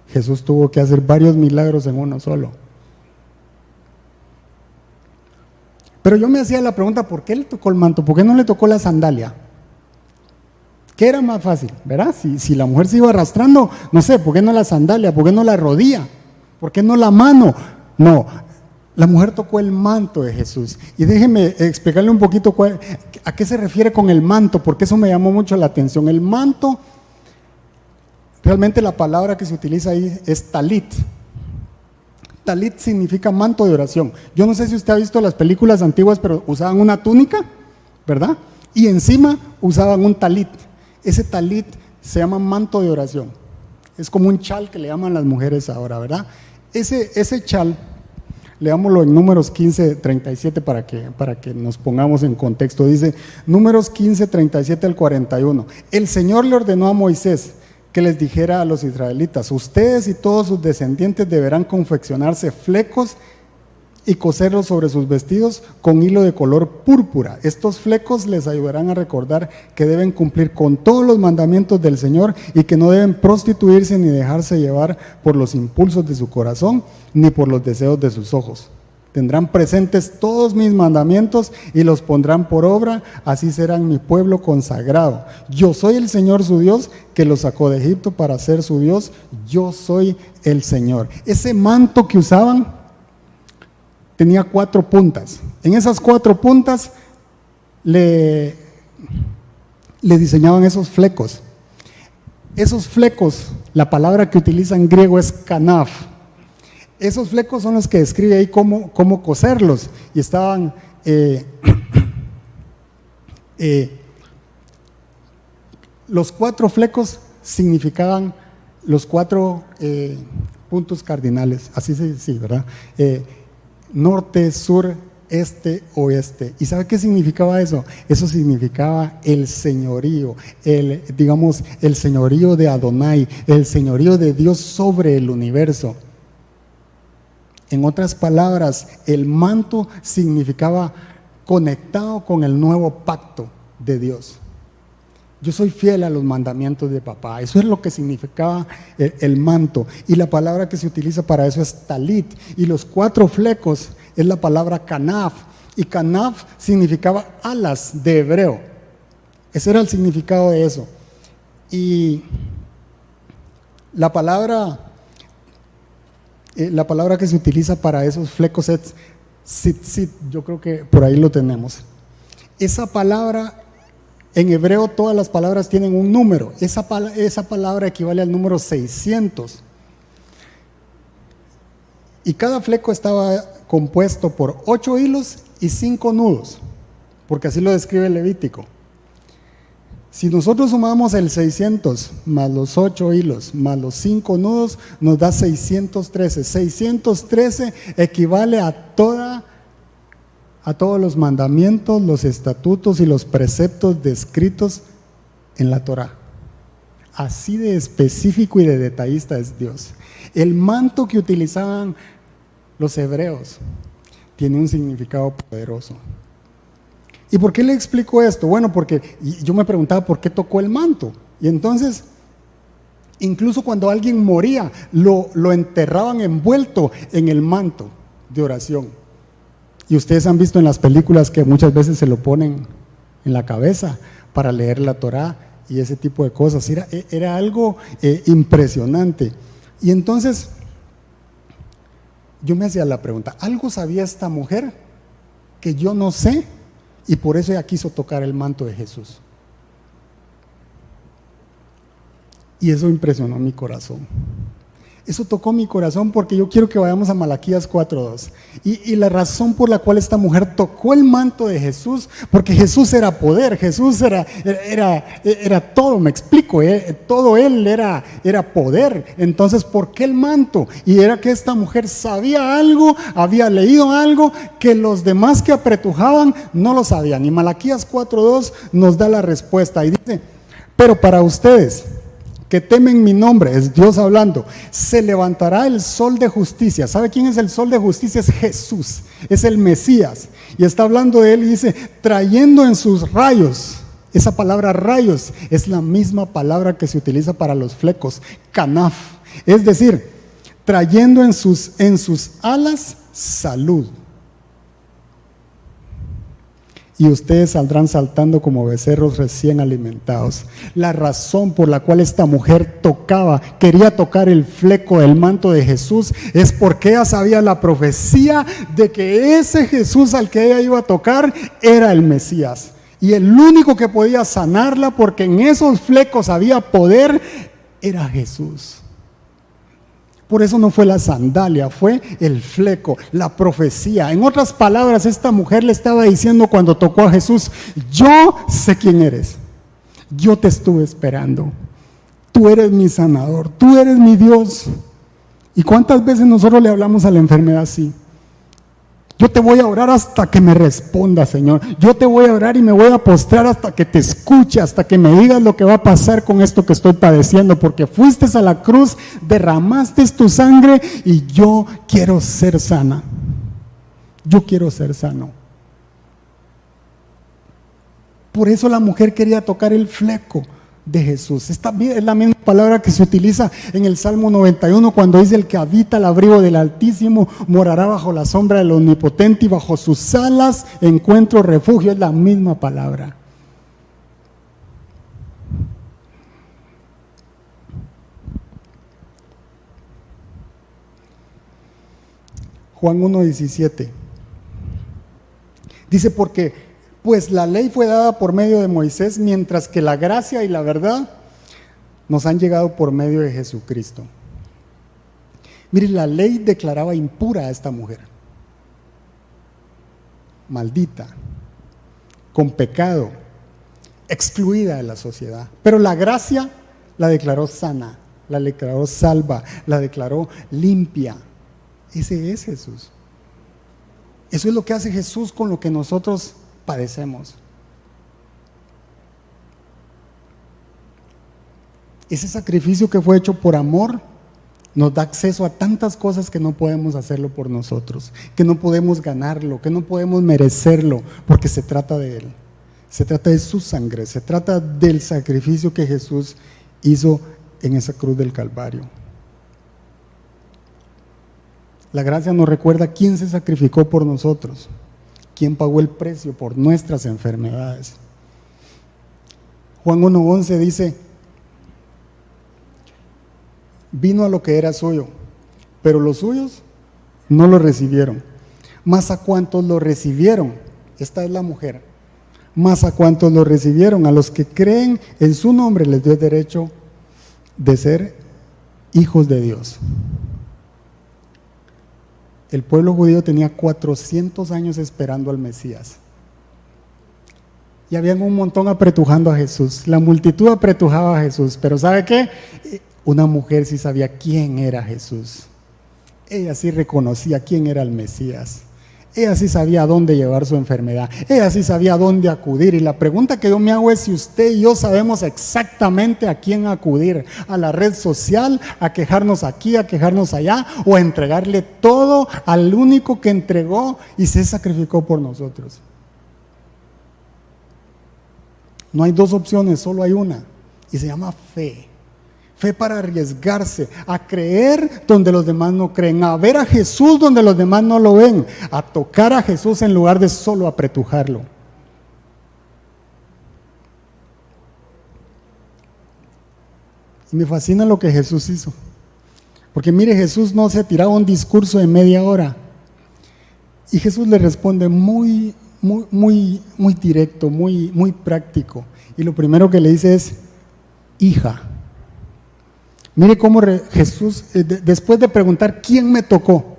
Jesús tuvo que hacer varios milagros en uno solo. Pero yo me hacía la pregunta, ¿por qué le tocó el manto? ¿Por qué no le tocó la sandalia? ¿Qué era más fácil? ¿Verdad? Si la mujer se iba arrastrando, no sé, ¿por qué no la sandalia? ¿Por qué no la rodilla? ¿Por qué no la mano? No, la mujer tocó el manto de Jesús. Y déjeme explicarle un poquito a qué se refiere con el manto, porque eso me llamó mucho la atención. El manto, realmente la palabra que se utiliza ahí es talit. Talit significa manto de oración. Yo no sé si usted ha visto las películas antiguas, pero usaban una túnica, ¿verdad? Y encima usaban un talit. Ese talit se llama manto de oración. Es como un chal que le llaman las mujeres ahora, ¿verdad? Ese chal, leámoslo en Números 15:37 para que nos pongamos en contexto. Dice, Números 15:37 al 41. El Señor le ordenó a Moisés que les dijera a los israelitas, ustedes y todos sus descendientes deberán confeccionarse flecos y coserlos sobre sus vestidos con hilo de color púrpura. Estos flecos les ayudarán a recordar que deben cumplir con todos los mandamientos del Señor y que no deben prostituirse ni dejarse llevar por los impulsos de su corazón ni por los deseos de sus ojos. Tendrán presentes todos mis mandamientos y los pondrán por obra, así serán mi pueblo consagrado. Yo soy el Señor su Dios que los sacó de Egipto para ser su Dios, yo soy el Señor. Ese manto que usaban tenía 4 puntas. En esas 4 puntas le diseñaban esos flecos. Esos flecos, la palabra que utiliza en griego es kanaf. Esos flecos son los que describe ahí cómo coserlos. Y estaban los 4 flecos significaban los 4 puntos cardinales. Así sí, ¿verdad? Norte, sur, este, oeste. ¿Y sabe qué significaba eso? Eso significaba el señorío, el señorío de Adonai, el señorío de Dios sobre el universo. En otras palabras, el manto significaba conectado con el nuevo pacto de Dios. Yo soy fiel a los mandamientos de papá. Eso es lo que significaba el manto. Y la palabra que se utiliza para eso es talit. Y los 4 flecos es la palabra kanaf. Y kanaf significaba alas de hebreo. Ese era el significado de eso. Y la palabra que se utiliza para esos flecos es tzitzit. Yo creo que por ahí lo tenemos. Esa palabra, en hebreo todas las palabras tienen un número. Esa palabra equivale al número 600. Y cada fleco estaba compuesto por 8 hilos y 5 nudos, porque así lo describe el Levítico. Si nosotros sumamos el 600 más los 8 hilos más los 5 nudos, nos da 613. 613 equivale a todos los mandamientos, los estatutos y los preceptos descritos en la Torá. Así de específico y de detallista es Dios. El manto que utilizaban los hebreos tiene un significado poderoso. ¿Y por qué le explico esto? Bueno, porque yo me preguntaba por qué tocó el manto. Y entonces, incluso cuando alguien moría, lo enterraban envuelto en el manto de oración. Y ustedes han visto en las películas que muchas veces se lo ponen en la cabeza para leer la Torá y ese tipo de cosas. Era algo impresionante. Y entonces, yo me hacía la pregunta, ¿algo sabía esta mujer que yo no sé? Y por eso ella quiso tocar el manto de Jesús. Y eso impresionó mi corazón. Eso tocó mi corazón porque yo quiero que vayamos a Malaquías 4:2. Y la razón por la cual esta mujer tocó el manto de Jesús, porque Jesús era poder, Jesús era todo, me explico, todo Él era poder. Entonces, ¿por qué el manto? Y era que esta mujer sabía algo, había leído algo que los demás que apretujaban no lo sabían. Y Malaquías 4:2 nos da la respuesta y dice, pero para ustedes que temen mi nombre, es Dios hablando, se levantará el sol de justicia. ¿Sabe quién es el sol de justicia? Es Jesús, es el Mesías. Y está hablando de él y dice, trayendo en sus rayos. Esa palabra rayos es la misma palabra que se utiliza para los flecos, canaf. Es decir, trayendo en sus alas salud. Y ustedes saldrán saltando como becerros recién alimentados. La razón por la cual esta mujer quería tocar el fleco del manto de Jesús, es porque ella sabía la profecía de que ese Jesús al que ella iba a tocar era el Mesías. Y el único que podía sanarla, porque en esos flecos había poder, era Jesús. Por eso no fue la sandalia, fue el fleco, la profecía. En otras palabras, esta mujer le estaba diciendo cuando tocó a Jesús, yo sé quién eres, yo te estuve esperando, tú eres mi sanador, tú eres mi Dios. ¿Y cuántas veces nosotros le hablamos a la enfermedad así? Yo te voy a orar hasta que me responda, Señor. Yo te voy a orar y me voy a postrar hasta que te escuche, hasta que me digas lo que va a pasar con esto que estoy padeciendo, porque fuiste a la cruz, derramaste tu sangre y yo quiero ser sana. Yo quiero ser sano. Por eso la mujer quería tocar el fleco de Jesús. Esta es la misma palabra que se utiliza en el Salmo 91 cuando dice: el que habita el abrigo del Altísimo morará bajo la sombra del Omnipotente y bajo sus alas encuentro refugio. Es la misma palabra. Juan 1:17 dice: porque pues la ley fue dada por medio de Moisés, mientras que la gracia y la verdad nos han llegado por medio de Jesucristo. Mire, la ley declaraba impura a esta mujer, maldita, con pecado, excluida de la sociedad. Pero la gracia la declaró sana, la declaró salva, la declaró limpia. Ese es Jesús. Eso es lo que hace Jesús con lo que nosotros padecemos. Ese sacrificio que fue hecho por amor nos da acceso a tantas cosas que no podemos hacerlo por nosotros, que no podemos ganarlo, que no podemos merecerlo, porque se trata de Él, se trata de su sangre, se trata del sacrificio que Jesús hizo en esa cruz del Calvario. La gracia nos recuerda quién se sacrificó por nosotros, quién pagó el precio por nuestras enfermedades. Juan 1:11 dice: vino a lo que era suyo, pero los suyos no lo recibieron. Mas a cuantos lo recibieron, esta es la mujer, mas a cuantos lo recibieron, a los que creen en su nombre, les dio derecho de ser hijos de Dios. El pueblo judío tenía 400 años esperando al Mesías. y habían un montón apretujando a Jesús. La multitud apretujaba a Jesús, pero ¿sabe qué? Una mujer sí sabía quién era Jesús. Ella sí reconocía quién era el Mesías. Ella sí sabía a dónde llevar su enfermedad. Ella sí sabía a dónde acudir. Y la pregunta que yo me hago es si usted y yo sabemos exactamente a quién acudir. A la red social, a quejarnos aquí, a quejarnos allá, o a entregarle todo al único que entregó y se sacrificó por nosotros. No hay dos opciones, solo hay una. Y se llama fe. Fe para arriesgarse, a creer donde los demás no creen, a ver a Jesús donde los demás no lo ven, a tocar a Jesús en lugar de solo apretujarlo. Y me fascina lo que Jesús hizo. Porque mire, Jesús no se tiraba un discurso de media hora. Y Jesús le responde muy directo, muy práctico. Y lo primero que le dice es, hija. Mire cómo Jesús, después de preguntar quién me tocó,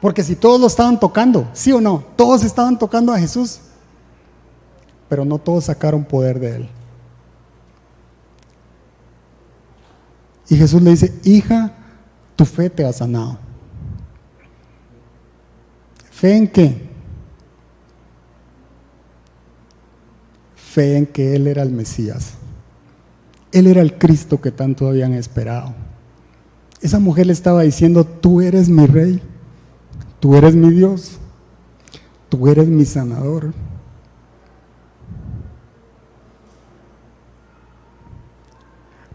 porque si todos lo estaban tocando, ¿sí o no? Todos estaban tocando a Jesús, pero no todos sacaron poder de él. Y Jesús le dice, hija, tu fe te ha sanado. ¿Fe en qué? Fe en que Él era el Mesías. Él era el Cristo que tanto habían esperado. Esa mujer le estaba diciendo, tú eres mi rey, tú eres mi Dios, tú eres mi sanador.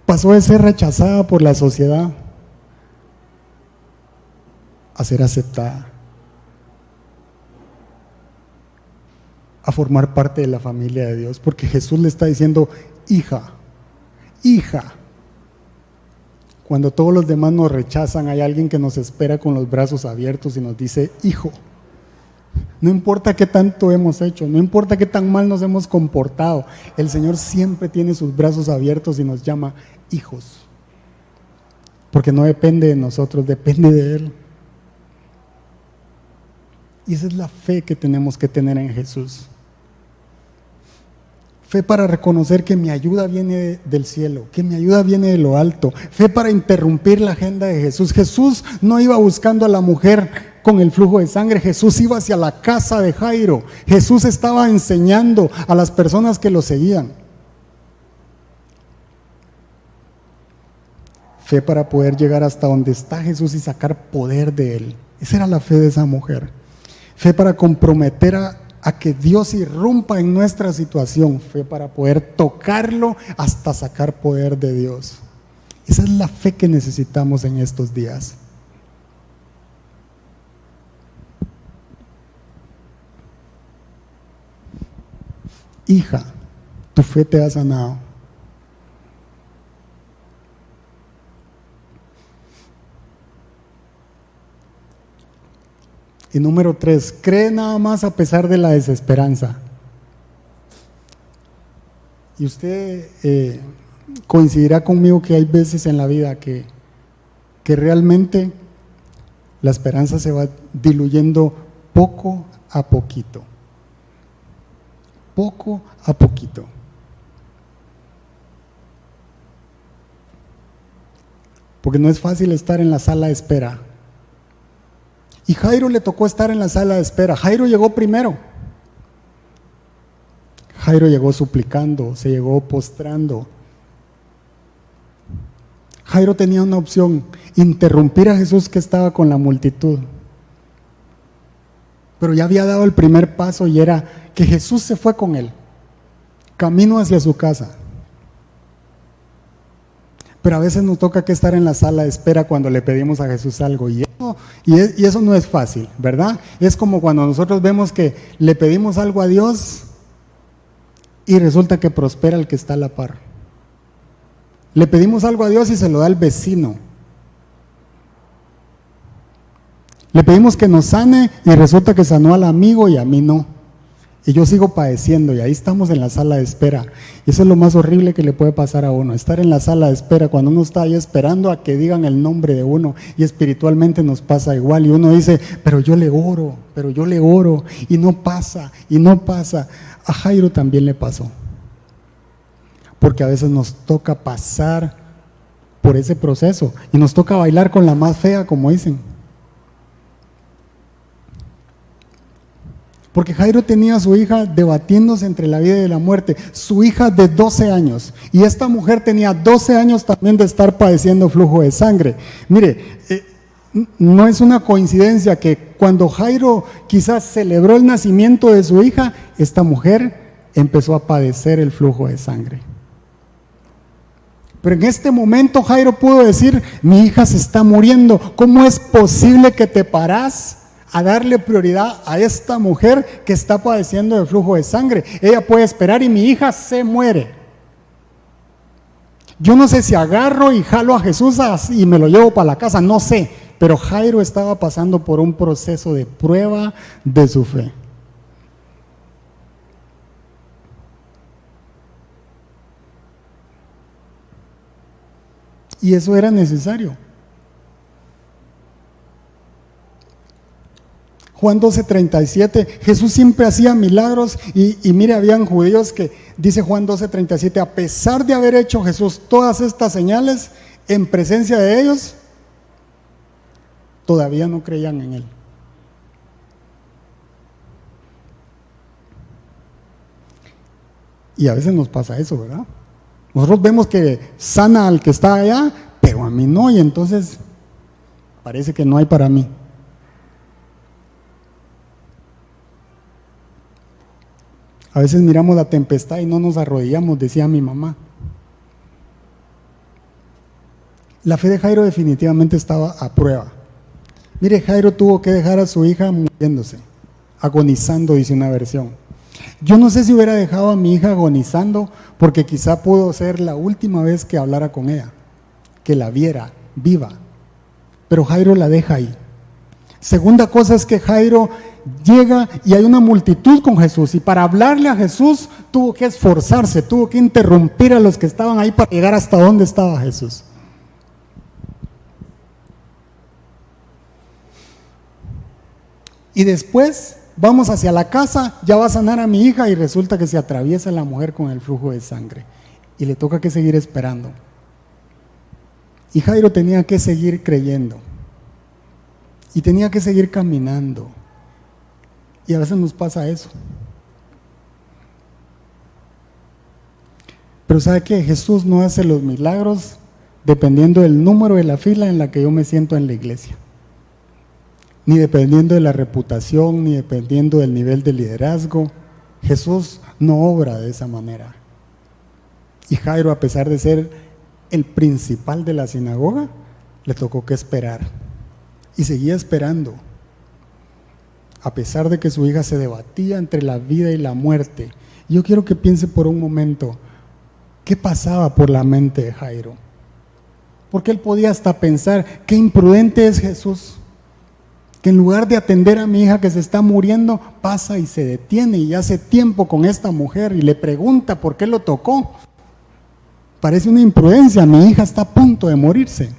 Pasó de ser rechazada por la sociedad a ser aceptada, a formar parte de la familia de Dios, porque Jesús le está diciendo, hija, hija. Cuando todos los demás nos rechazan, hay alguien que nos espera con los brazos abiertos y nos dice, hijo. No importa qué tanto hemos hecho, no importa qué tan mal nos hemos comportado, el Señor siempre tiene sus brazos abiertos y nos llama hijos. Porque no depende de nosotros, depende de Él. Y esa es la fe que tenemos que tener en Jesús. Fe para reconocer que mi ayuda viene del cielo, que mi ayuda viene de lo alto. Fe para interrumpir la agenda de Jesús. Jesús no iba buscando a la mujer con el flujo de sangre. Jesús iba hacia la casa de Jairo. Jesús estaba enseñando a las personas que lo seguían. Fe para poder llegar hasta donde está Jesús y sacar poder de Él. Esa era la fe de esa mujer. Fe para comprometer a que Dios irrumpa en nuestra situación. Fe para poder tocarlo hasta sacar poder de Dios. Esa es la fe que necesitamos en estos días. Hija, tu fe te ha sanado. Y número 3, cree nada más a pesar de la desesperanza. Y usted coincidirá conmigo que hay veces en la vida que realmente la esperanza se va diluyendo poco a poquito. Poco a poquito. Porque no es fácil estar en la sala de espera. Y Jairo le tocó estar en la sala de espera. Jairo llegó primero. Jairo llegó suplicando, se llegó postrando. Jairo tenía una opción, interrumpir a Jesús que estaba con la multitud. Pero ya había dado el primer paso y era que Jesús se fue con él, camino hacia su casa. Pero a veces nos toca que estar en la sala de espera cuando le pedimos a Jesús algo y eso no es fácil, ¿verdad? Es como cuando nosotros vemos que le pedimos algo a Dios y resulta que prospera el que está a la par. Le pedimos algo a Dios y se lo da el vecino. Le pedimos que nos sane y resulta que sanó al amigo y a mí no. y yo sigo padeciendo, y ahí estamos en la sala de espera. Y eso es lo más horrible que le puede pasar a uno, estar en la sala de espera cuando uno está ahí esperando a que digan el nombre de uno, y espiritualmente nos pasa igual, y uno dice, pero yo le oro, y no pasa, y no pasa. A Jairo también le pasó, porque a veces nos toca pasar por ese proceso, y nos toca bailar con la más fea, como dicen. Porque Jairo tenía a su hija debatiéndose entre la vida y la muerte, su hija de 12 años, y esta mujer tenía 12 años también de estar padeciendo flujo de sangre. Mire, no es una coincidencia que cuando Jairo quizás celebró el nacimiento de su hija, esta mujer empezó a padecer el flujo de sangre. Pero en este momento Jairo pudo decir, mi hija se está muriendo, ¿cómo es posible que te parás a darle prioridad a esta mujer que está padeciendo de flujo de sangre? Ella puede esperar y mi hija se muere. Yo no sé si agarro y jalo a Jesús y me lo llevo para la casa, no sé, pero Jairo estaba pasando por un proceso de prueba de su fe. Y eso era necesario. Juan 12:37, Jesús siempre hacía milagros y mire, habían judíos que, dice Juan 12:37, a pesar de haber hecho Jesús todas estas señales en presencia de ellos, todavía no creían en Él. Y a veces nos pasa eso, ¿verdad? Nosotros vemos que sana al que está allá, pero a mí no, y entonces parece que no hay para mí. A veces miramos la tempestad y no nos arrodillamos, decía mi mamá. La fe de Jairo definitivamente estaba a prueba. Mire, Jairo tuvo que dejar a su hija muriéndose, agonizando, dice una versión. Yo no sé si hubiera dejado a mi hija agonizando, porque quizá pudo ser la última vez que hablara con ella, que la viera viva. Pero Jairo la deja ahí. Segunda cosa es que Jairo llega y hay una multitud con Jesús, y para hablarle a Jesús tuvo que esforzarse, tuvo que interrumpir a los que estaban ahí para llegar hasta donde estaba Jesús. Y después vamos hacia la casa, ya va a sanar a mi hija, y resulta que se atraviesa la mujer con el flujo de sangre y le toca que seguir esperando. Y Jairo tenía que seguir creyendo y tenía que seguir caminando. Y a veces nos pasa eso. Pero ¿sabe qué? Jesús no hace los milagros dependiendo del número de la fila en la que yo me siento en la iglesia, ni dependiendo de la reputación, ni dependiendo del nivel de liderazgo. Jesús no obra de esa manera. Y Jairo, a pesar de ser el principal de la sinagoga, le tocó que esperar. Y seguía esperando, a pesar de que su hija se debatía entre la vida y la muerte. Yo quiero que piense por un momento, ¿qué pasaba por la mente de Jairo? Porque él podía hasta pensar, qué imprudente es Jesús, que en lugar de atender a mi hija que se está muriendo, pasa y se detiene y hace tiempo con esta mujer y le pregunta por qué lo tocó. Parece una imprudencia, mi hija está a punto de morirse.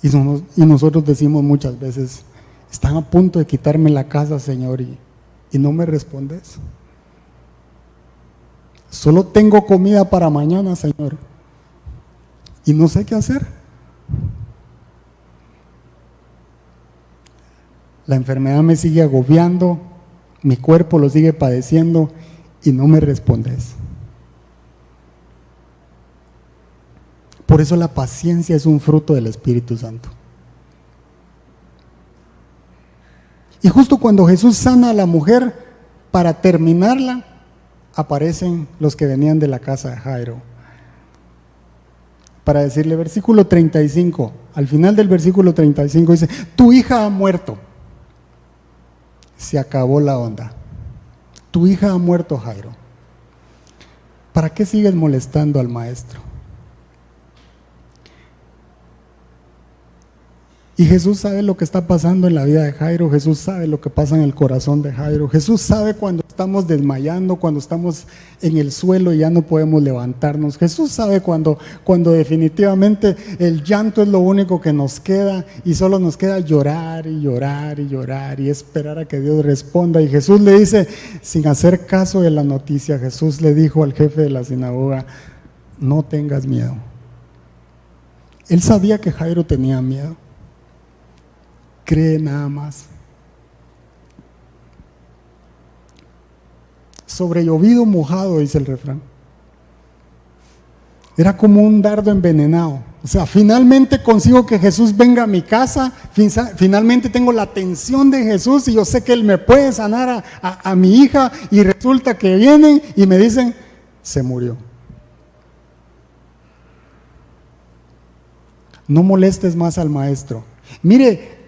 Y nosotros decimos muchas veces, están a punto de quitarme la casa, Señor, y no me respondes. Solo tengo comida para mañana, Señor, y no sé qué hacer. La enfermedad me sigue agobiando, mi cuerpo lo sigue padeciendo y no me respondes. Por eso la paciencia es un fruto del Espíritu Santo. Y justo cuando Jesús sana a la mujer, para terminarla, aparecen los que venían de la casa de Jairo, para decirle, versículo 35, al final del versículo 35 dice, tu hija ha muerto. Se acabó la onda. Tu hija ha muerto, Jairo. ¿Para qué sigues molestando al maestro? Y Jesús sabe lo que está pasando en la vida de Jairo, Jesús sabe lo que pasa en el corazón de Jairo, Jesús sabe cuando estamos desmayando, cuando estamos en el suelo y ya no podemos levantarnos, Jesús sabe cuando definitivamente el llanto es lo único que nos queda y solo nos queda llorar y llorar y llorar y esperar a que Dios responda. Y Jesús le dice, sin hacer caso de la noticia, Jesús le dijo al jefe de la sinagoga, no tengas miedo. Él sabía que Jairo tenía miedo. Cree nada más. Sobre llovido mojado, dice el refrán. Era como un dardo envenenado. O sea, finalmente consigo que Jesús venga a mi casa, finalmente tengo la atención de Jesús y yo sé que Él me puede sanar a mi hija, y resulta que vienen y me dicen, se murió. No molestes más al maestro. Mire,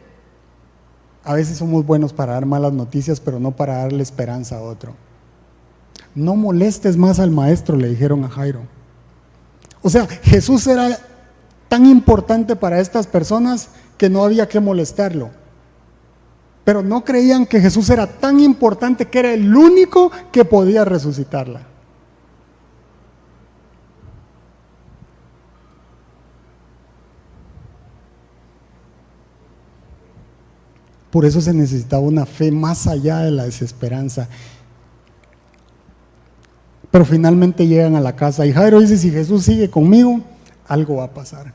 a veces somos buenos para dar malas noticias, pero no para darle esperanza a otro. No molestes más al maestro, le dijeron a Jairo. O sea, Jesús era tan importante para estas personas que no había que molestarlo. Pero no creían que Jesús era tan importante que era el único que podía resucitarla. Por eso se necesitaba una fe más allá de la desesperanza. Pero finalmente llegan a la casa y Jairo dice, si Jesús sigue conmigo, algo va a pasar.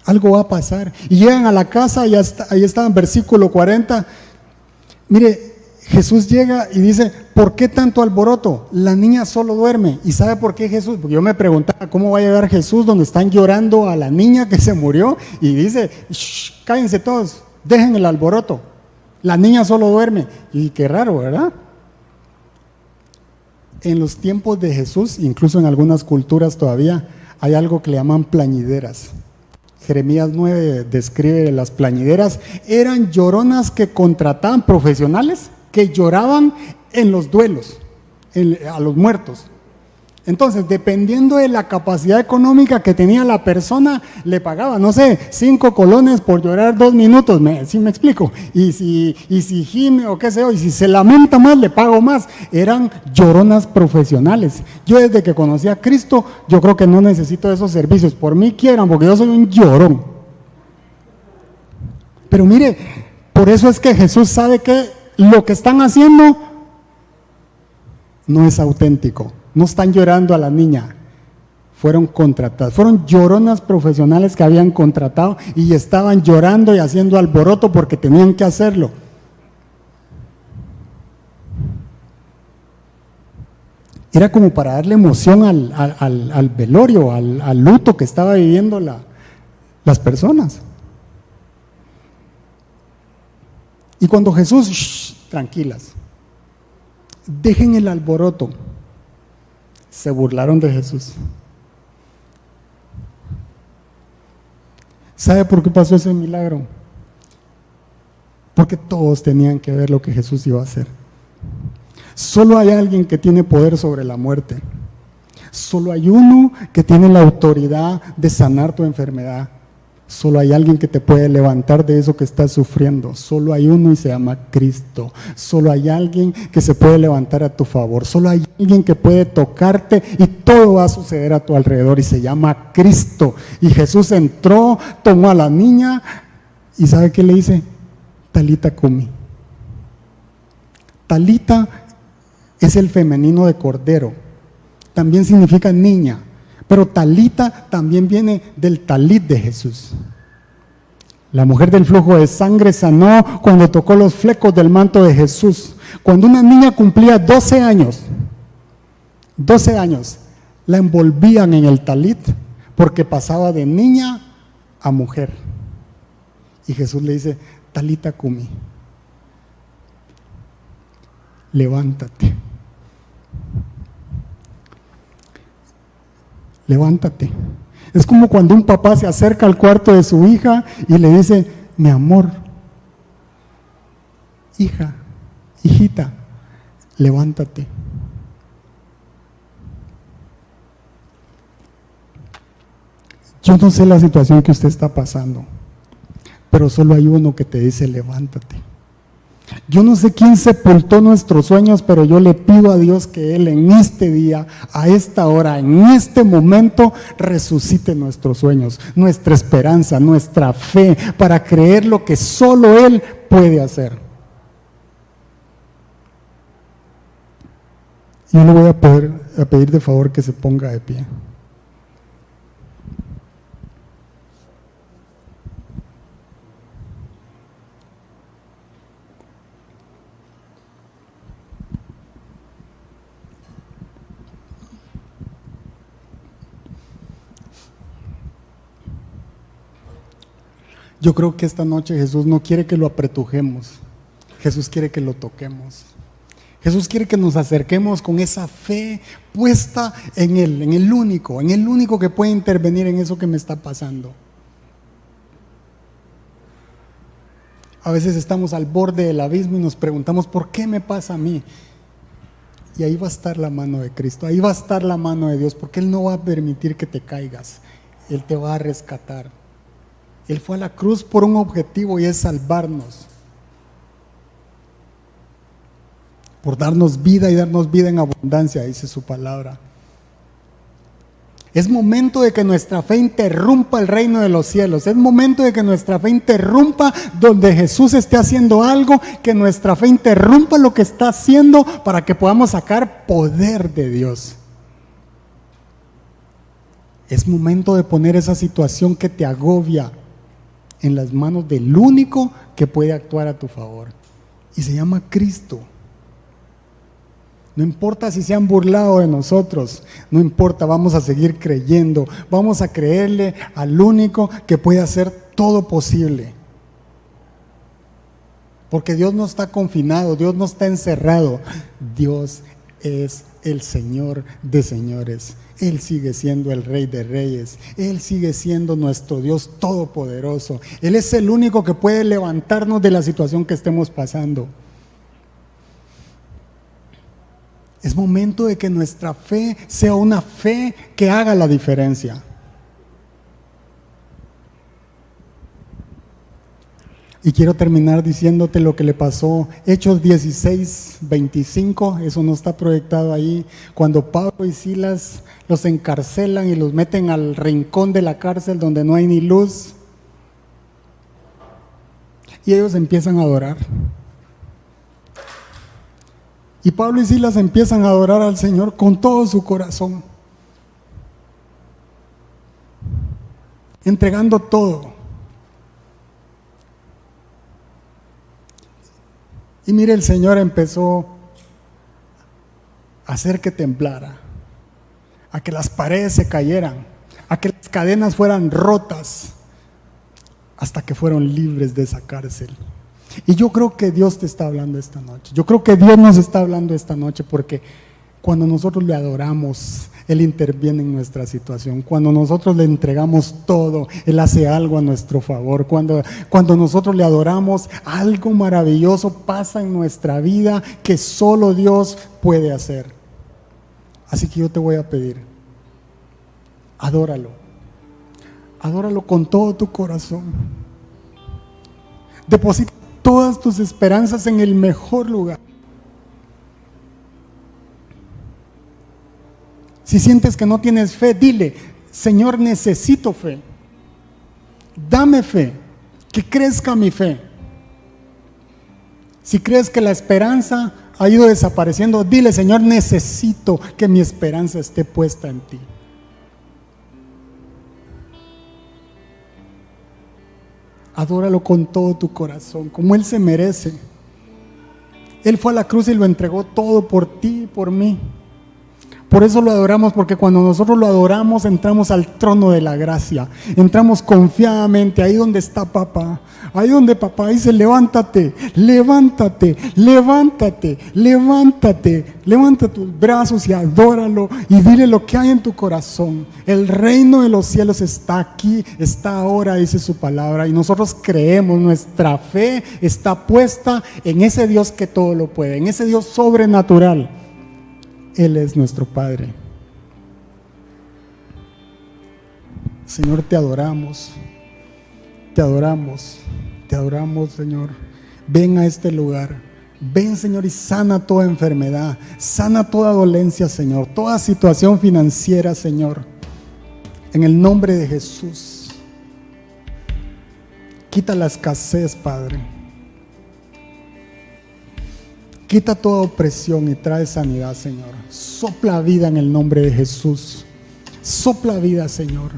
Algo va a pasar. Y llegan a la casa, y ahí está en versículo 40. Mire, Jesús llega y dice, ¿por qué tanto alboroto? La niña solo duerme. ¿Y sabe por qué Jesús? Porque yo me preguntaba, ¿cómo va a llegar Jesús donde están llorando a la niña que se murió? Y dice, cállense todos. Dejen el alboroto, la niña solo duerme. Y qué raro, ¿verdad? En los tiempos de Jesús, incluso en algunas culturas todavía, hay algo que le llaman plañideras. Jeremías 9 describe las plañideras. Eran lloronas que contrataban profesionales que lloraban en los duelos, a los muertos. Entonces, dependiendo de la capacidad económica que tenía la persona, le pagaba, no sé, 5 colones por llorar 2 minutos, ¿sí me explico? Y si gime o qué sé yo, y si se lamenta más, le pago más. Eran lloronas profesionales. Yo desde que conocí a Cristo, yo creo que no necesito esos servicios. Por mí quieran, porque yo soy un llorón. Pero mire, por eso es que Jesús sabe que lo que están haciendo no es auténtico. No están llorando a la niña, fueron contratadas, fueron lloronas profesionales que habían contratado y estaban llorando y haciendo alboroto porque tenían que hacerlo. Era como para darle emoción al velorio, al luto que estaba viviendo las personas. Y cuando Jesús, tranquilas, dejen el alboroto. Se burlaron de Jesús. ¿Sabe por qué pasó ese milagro? Porque todos tenían que ver lo que Jesús iba a hacer. Solo hay alguien que tiene poder sobre la muerte. Solo hay uno que tiene la autoridad de sanar tu enfermedad. Solo hay alguien que te puede levantar de eso que estás sufriendo. Solo hay uno y se llama Cristo. Solo hay alguien que se puede levantar a tu favor. Solo hay alguien que puede tocarte y todo va a suceder a tu alrededor y se llama Cristo. Y Jesús entró, tomó a la niña y ¿sabe qué le dice? Talita cumi. Talita es el femenino de cordero. También significa niña. Pero talita también viene del talit de Jesús. La mujer del flujo de sangre sanó cuando tocó los flecos del manto de Jesús. Cuando una niña cumplía 12 años, la envolvían en el talit porque pasaba de niña a mujer. Y Jesús le dice, talita cumi, levántate. Levántate. Es como cuando un papá se acerca al cuarto de su hija y le dice, mi amor, hija, hijita, levántate. Yo no sé la situación que usted está pasando, pero solo hay uno que te dice levántate. Yo no sé quién sepultó nuestros sueños, pero yo le pido a Dios que Él en este día, a esta hora, en este momento, resucite nuestros sueños, nuestra esperanza, nuestra fe, para creer lo que solo Él puede hacer. Yo le voy a pedir de favor que se ponga de pie. Yo creo que esta noche Jesús no quiere que lo apretujemos. Jesús quiere que lo toquemos. Jesús quiere que nos acerquemos con esa fe puesta en Él, en el único que puede intervenir en eso que me está pasando. A veces estamos al borde del abismo y nos preguntamos, ¿por qué me pasa a mí? Y ahí va a estar la mano de Cristo, ahí va a estar la mano de Dios, porque Él no va a permitir que te caigas, Él te va a rescatar. Él fue a la cruz por un objetivo y es salvarnos, por darnos vida y darnos vida en abundancia, dice su palabra. Es momento de que nuestra fe interrumpa el reino de los cielos. Es momento de que nuestra fe interrumpa donde Jesús esté haciendo algo, que nuestra fe interrumpa lo que está haciendo para que podamos sacar poder de Dios. Es momento de poner esa situación que te agobia en las manos del único que puede actuar a tu favor, y se llama Cristo. No importa si se han burlado de nosotros, no importa, vamos a seguir creyendo, vamos a creerle al único que puede hacer todo posible. Porque Dios no está confinado, Dios no está encerrado, Dios es el Señor de señores. Él sigue siendo el Rey de reyes, Él sigue siendo nuestro Dios todopoderoso. Él es el único que puede levantarnos de la situación que estemos pasando. Es momento de que nuestra fe sea una fe que haga la diferencia. Y quiero terminar diciéndote lo que le pasó, Hechos 16:25, eso no está proyectado ahí, cuando Pablo y Silas los encarcelan y los meten al rincón de la cárcel donde no hay ni luz, y ellos empiezan a adorar. Y Pablo y Silas empiezan a adorar al Señor con todo su corazón, entregando todo. Y mire, el Señor empezó a hacer que temblara, a que las paredes se cayeran, a que las cadenas fueran rotas, hasta que fueron libres de esa cárcel. Y yo creo que Dios te está hablando esta noche. Yo creo que Dios nos está hablando esta noche, porque cuando nosotros le adoramos, Él interviene en nuestra situación. Cuando nosotros le entregamos todo, Él hace algo a nuestro favor. Cuando nosotros le adoramos, algo maravilloso pasa en nuestra vida que solo Dios puede hacer. Así que yo te voy a pedir, adóralo. Adóralo con todo tu corazón. Deposita todas tus esperanzas en el mejor lugar. Si sientes que no tienes fe, dile: Señor, necesito fe. Dame fe, que crezca mi fe. Si crees que la esperanza ha ido desapareciendo, dile: Señor, necesito que mi esperanza esté puesta en ti. Adóralo con todo tu corazón, como Él se merece. Él fue a la cruz y lo entregó todo por ti y por mí. Por eso lo adoramos, porque cuando nosotros lo adoramos entramos al trono de la gracia, entramos confiadamente ahí donde está papá, ahí donde papá dice: levántate, levántate, levántate, levántate, levanta tus brazos y adóralo y dile lo que hay en tu corazón. El reino de los cielos está aquí, está ahora, dice su palabra, y nosotros creemos, nuestra fe está puesta en ese Dios que todo lo puede, en ese Dios sobrenatural. Él es nuestro Padre. Señor, te adoramos. Te adoramos, Señor. Ven a este lugar. Ven, Señor, y sana toda enfermedad, sana toda dolencia, Señor, toda situación financiera, Señor. En el nombre de Jesús. Quita la escasez, Padre. Quita toda opresión y trae sanidad, Señor. Sopla vida en el nombre de Jesús. Sopla vida, Señor.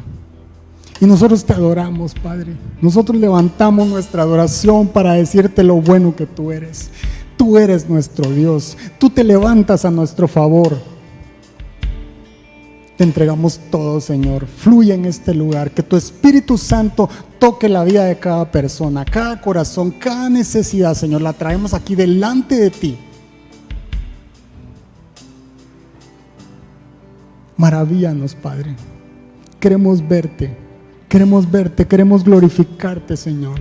Y nosotros te adoramos, Padre. Nosotros levantamos nuestra adoración para decirte lo bueno que tú eres. Tú eres nuestro Dios. Tú te levantas a nuestro favor. Te entregamos todo, Señor. Fluye en este lugar. Que tu Espíritu Santo toque la vida de cada persona, cada corazón, cada necesidad, Señor. La traemos aquí delante de ti. Maravíllanos, Padre. Queremos verte, queremos glorificarte, Señor.